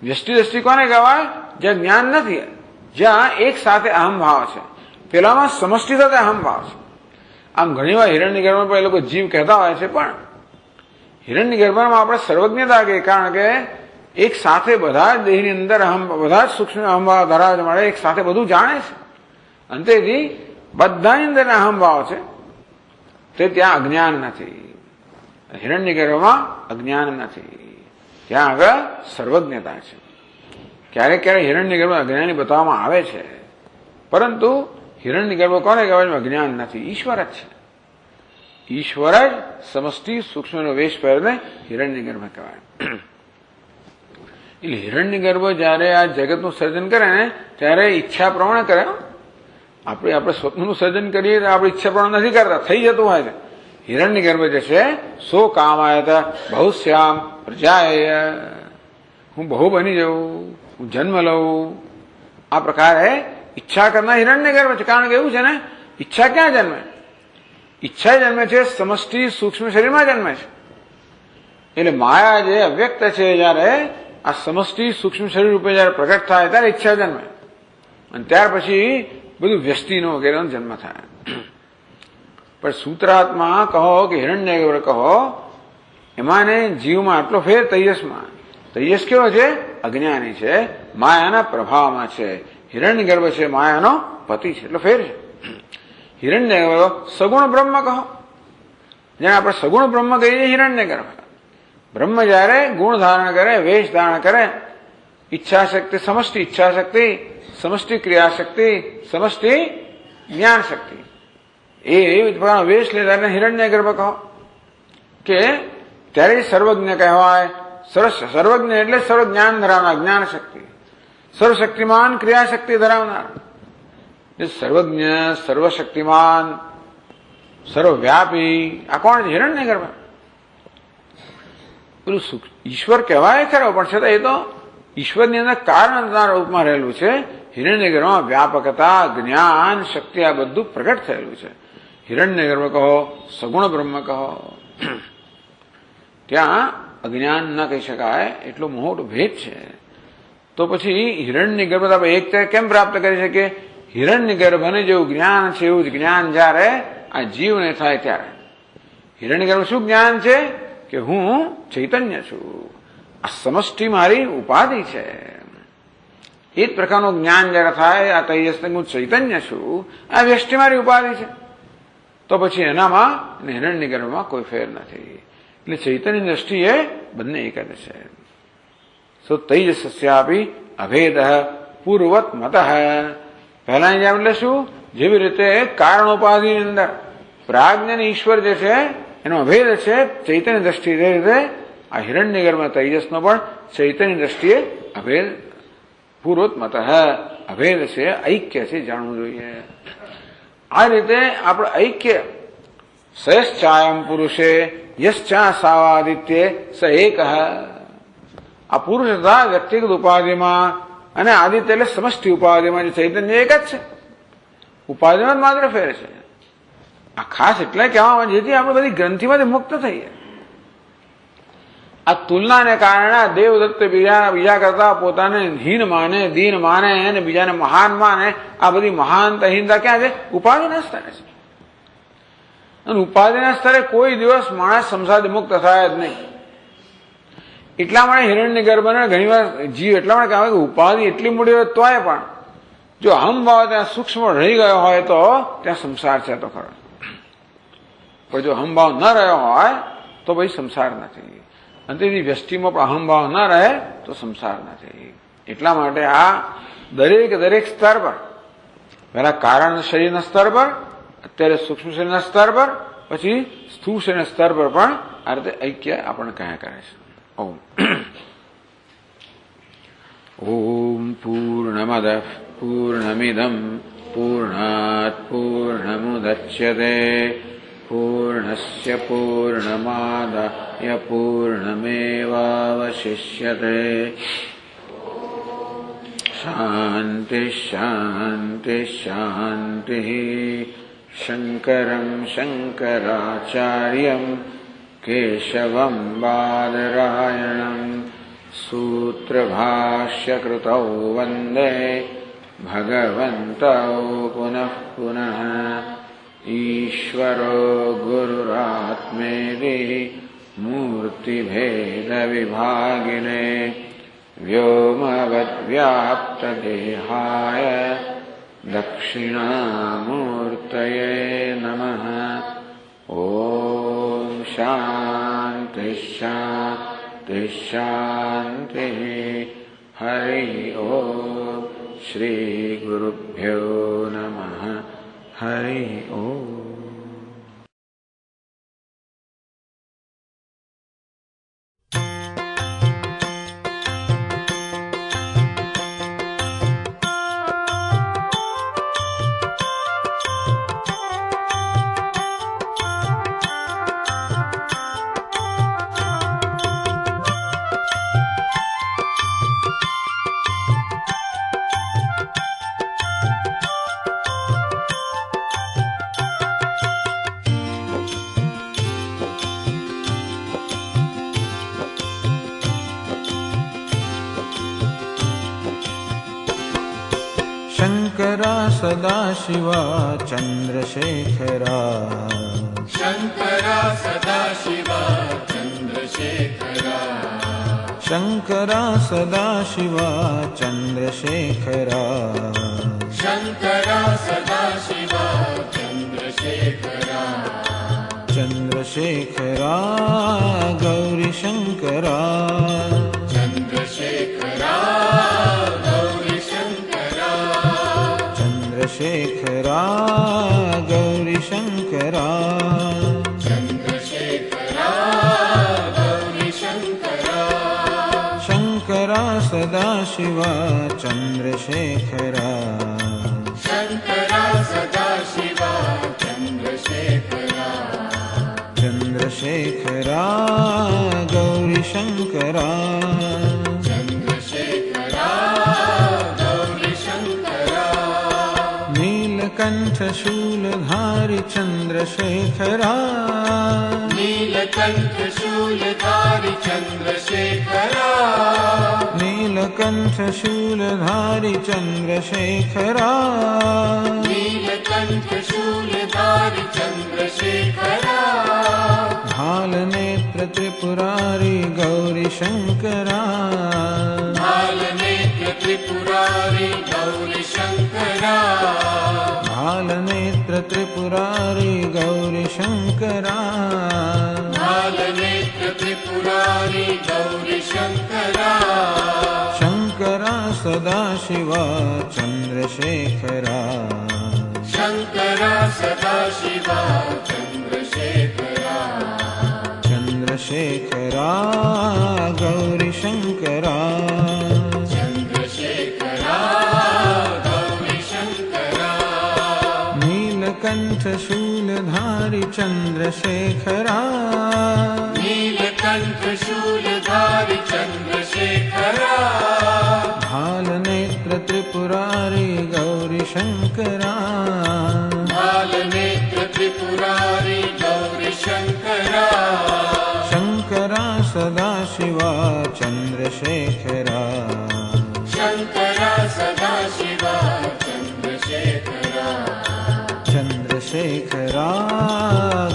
વ્યષ્ટિ દ્રષ્ટિ કોને કહેવાય? જ્યાં જ્ઞાન નથી, જ્યાં એક સાથે અહમભાવ છે. પેલામાં સમષ્ટિ સાથે અહમભાવ છે. આમ ઘણી વાર હિરણ્ય ગર્ભમાં પણ એ લોકો જીવ કહેતા હોય છે, પણ હિરણ્ય ગર્ભમાં આપણે સર્વજ્ઞતા કહીએ, કારણ કે એક સાથે બધા જ દેહની અંદર બધા જ સૂક્ષ્મ અહમભાવ ધરાવે મળે, એક સાથે બધું જાણે છે. અંતેથી બધાની અંદર અહમભાવ છે, તે ત્યાં અજ્ઞાન નથી. હિરણ્ય ગર્ભમાં અજ્ઞાન નથી, ત્યાં આગળ સર્વજ્ઞતા છે. ક્યારેક ક્યારેક હિરણ્ય ગર્ભ અજ્ઞાની બતાવવામાં આવે છે, પરંતુ હિરણ્ય ગર્ભ કોને કહેવાય? અજ્ઞાન નથી, ઈશ્વર જ છે. ઈશ્વર જ સમષ્ટિ સૂક્ષ્મનો વેશ પહેરીને હિરણ્ય ગર્ભ કહેવાય. એટલે હિરણ્ય ગર્ભ જયારે આ જગતનું સર્જન કરે ને ત્યારે ઈચ્છા પ્રમાણે કરે. આપણે સ્વપ્નનું સર્જન કરીએ તો આપણે ઈચ્છા પ્રમાણે નથી કરતા, થઈ જતું હોય છે. હિરણ્ય ગર્ભ જે છે સો કામાયતા બહુશ્યામ પ્રજાય, હું બહુ બની જાઉં, હું જન્મ લઉં, આ પ્રકારે ઈચ્છા કરનાર હિરણ્ય ગર્ભ છે. કારણ કે એવું છે ને, ઈચ્છા ક્યાં જન્મે? ઈચ્છા જન્મે છે, સમષ્ટિ સૂક્ષ્મ શરીરમાં જન્મે છે. એટલે માયા જે અવ્યક્ત છે, જયારે આ સમષ્ટિ સૂક્ષ્મ શરીર રૂપે જયારે પ્રગટ થાય ત્યારે ઈચ્છા જન્મે, અને ત્યાર પછી બધું વ્યષ્ટિનો વગેરેનો જન્મ થાય. પણ સૂત્રાત્મા કહો કે હિરણ્યગર્ભ કહો, એમાં ને જીવમાં આટલો ફેર તૈજસમાં. તૈજસ કેવો છે? અજ્ઞાની છે, માયાના પ્રભાવમાં છે. હિરણ્યગર્ભ છે, માયાનો પતિ છે. એટલો ફેર છે. હિરણ્યગર્ભ સગુણ બ્રહ્મ કહો, જેને આપણે સગુણ બ્રહ્મ કહીએ હિરણ્યગર્ભ. બ્રહ્મ જયારે ગુણ ધારણ કરે, વેશ ધારણ કરે, ઈચ્છા શક્તિ, સમષ્ટિ ઈચ્છા શક્તિ, સમષ્ટિ ક્રિયા શક્તિ, સમષ્ટિ જ્ઞાન શક્તિ, એ પ્રકારનો વેશ લે ત્યારે હિરણ્યગર્ભ કહો. કે ત્યારે સર્વજ્ઞ કહેવાય. સર્વજ્ઞ એટલે સર્વ જ્ઞાન ધરાવનાર, જ્ઞાન શક્તિ, સર્વશક્તિમાન ક્રિયા શક્તિ ધરાવનાર. સર્વજ્ઞ, સર્વશક્તિમાન, સર્વવ્યાપી, આ કોણ છે? હિરણ્યગર્ભ. પેલું ઈશ્વર કહેવાય ખરો, પણ છતાં એ તો ઈશ્વરની અંદર કારણના રૂપમાં રહેલું છે. હિરણ્યગર્ભમાં વ્યાપકતા, જ્ઞાન, શક્તિ આ બધું પ્રગટ થયેલું છે. હિરણ્યગર્ભ કહો, સગુણ બ્રહ્મ કહો. ત્યાં અજ્ઞાન ન કહી શકાય એટલો મોટો ભેદ છે. તો પછી હિરણ્યગર્ભ આપણે એક કેમ પ્રાપ્ત કરી શકીએ? હિરણ્યગર્ભને જેવું જ્ઞાન છે એવું જ જ્ઞાન જયારે આ જીવને થાય ત્યારે. હિરણ્યગર્ભ શું જ્ઞાન છે? કે હું ચૈતન્ય છું, આ સમષ્ટિ મારી ઉપાધિ છે. એ જ પ્રકારનું જ્ઞાન જયારે થાય, આ તૈજસને હું ચૈતન્ય છું, આ વ્યષ્ટિ મારી ઉપાધિ છે, તો પછી એનામાં અને હિરણ્યગર્ભમાં કોઈ ફેર નથી. એટલે ચૈતન્ય દ્રષ્ટિએ બંને એક જ છે. સો તૈજસ્યાપી અભેદ પૂર્વત મત. પહેલા જેમ એટલે શું? જેવી રીતે કારણોપાધિની અંદર પ્રાજ્ઞ અને ઈશ્વર જે છે એનો અભેદ છે ચૈતન્ય દ્રષ્ટિએ, જે રીતે આ હિરણ્યગર્ભ તૈજસનો પણ ચૈતન્ય દ્રષ્ટિએ અભેદ પૂર્વત મત અભેદ છે, ઐક્ય છે, જાણવું જોઈએ. આ રીતે આપણે ઐક્ય સયશ્ચાયમ પુરુષે યશ્ચા સાવાદિત્ય સ એક. આ પુરુષ તથા વ્યક્તિગત ઉપાધિમાં અને આદિત્ય એટલે સમષ્ટિ ઉપાધિમાં જે ચૈતન્ય એક જ છે. ઉપાધિમાં જ માત્ર ફેર છે. આ ખાસ એટલે કહેવામાં જેથી આપણે બધી ગ્રંથિમાંથી મુક્ત થઈએ. આ તુલનાને કારણે દેવદત્ત બીજા કરતા પોતાને હીન માને, દીન માને અને બીજાને મહાન માને. આ બધી મહાનતા હીનતા ક્યાં છે? ઉપાધિના સ્તરે છે. અને ઉપાધિના સ્તરે કોઈ દિવસ માણસ સંસારથી મુક્ત થાય જ નહીં. એટલા માટે હિરણ્યગર્ભને ઘણી વાર જીવ એટલા માટે કહેવાય કે ઉપાધિ એટલી મોટી હોય તોય પણ જો અહમભાવ ત્યાં સૂક્ષ્મ રહી ગયો હોય તો ત્યાં સંસાર છે તો ખરો. પણ જો અહમભાવ ન રહ્યો હોય તો ભાઈ સંસાર નથી. અને તેથી વ્યષ્ટિમાં પણ અહમભાવ ન રહે તો સંસાર નથી. એટલા માટે આ દરેક સ્તર પર, પહેલા કારણ શરીરના સ્તર પર, અત્યારે સૂક્ષ્મ શરીરના સ્તર પર, પછી સ્થૂળ શરીરના સ્તર પર પણ આ રીતે ઐક્ય આપણને કહ્યા કરે છે. ઓમ ઓમ પૂર્ણમદ પૂર્ણમિદમ પૂર્ણાત પૂર્ણમુદચ્યતે પૂર્ણસ્ય પૂર્ણમાદાય પૂર્ણમેવાવશિષ્યતે. શાંતિ શાંતિ શાંતિ. શંકરં શંકરાચાર્યં કેશવં બાદરાયણં સૂત્રભાષ્યકૃતૌ વંદે ભગવन्तૌ પુનઃ પુનઃ. ઈશ્વરો ગુરુરાત્મેતિ મૂર્તિભેદવિભાગિને વ્યોમવદ્વ્યાપ્તદેહાય દક્ષિણામૂર્તયે નમઃ. ઓમ શાંતિ શાંતિ શાંતિ. હરિ ઓમ. શ્રી ગુરુભ્યો નમઃ. હરિ ઓમ. शङ्करा सदाशिवा चन्द्रशेखरा शङ्करा सदाशिवा चन्द्रशेखरा शङ्करा सदाशिवा चन्द्रशेखरा शङ्करा सदाशिवा चन्द्रशेखरा चन्द्रशेखरा गौरीशङ्करा चन्द्रशेखरा गौरीशङ्करा चन्द्रशेखरा गौरीशङ्करा चन्द्रशेखरा गौरीशङ्करा शङ्करा सदाशिवा चन्द्रशेखरा शङ्करा सदाशिवा चन्द्रशेखरा चन्द्रशेखरा गौरीशङ्करा चन्द्रशेखरा गौरीशङ्करा नीलकण्ठशूलधारि चन्द्रशेखरा नीलकण्ठशूलधारि चन्द्रशेखरा नीलकण्ठशूलधारि चन्द्रशेखरा नीलकण्ठशूलधारि चन्द्रशेखरा भालनेत्र त्रिपुरारि गौरीशङ्करा भालनेत्र त्रिपुरारि गौरीशङ्करा भालनेत्र त्रिपुरारि गौरीशङ्करा भालनेत्र त्रिपुरारि गौरीशङ्करा शङ्करा सदाशिवा चन्द्रशेखरा शङ्करा सदाशिवा चन्द्रशेखरा चन्द्रशेखरा गौरीशङ्करा चन्द्रशेखरा गौरीशङ्करा नीलकण्ठशूलधारि चन्द्रशेखरा नीलकण्ठशूलधारि चन्द्रशेखरा भालनेत्र त्रिपुरारि गौरीशङ्करा भालनेत्र त्रिपुरारि गौरीशङ्करा शङ्करा सदाशिवा चन्द्रशेखरा शङ्करा सदाशिवा चन्द्रशेखरा चन्द्रशेखरा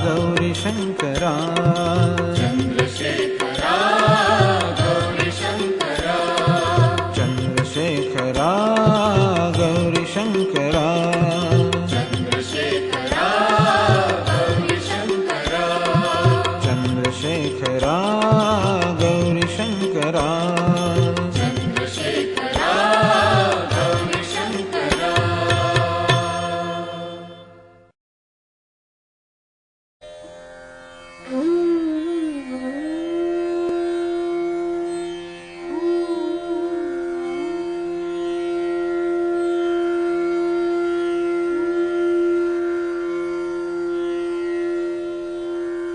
गौरीशङ्करा चन्द्रशेखरा गौरीशङ्करा चन्द्रशेखरा गौरीशङ्करा चन्द्रशेखरा गौरीशङ्करा चन्द्रशेखरा गौरीशङ्करा चन्द्रशेखरा गौरीशङ्करा Mm-hmm.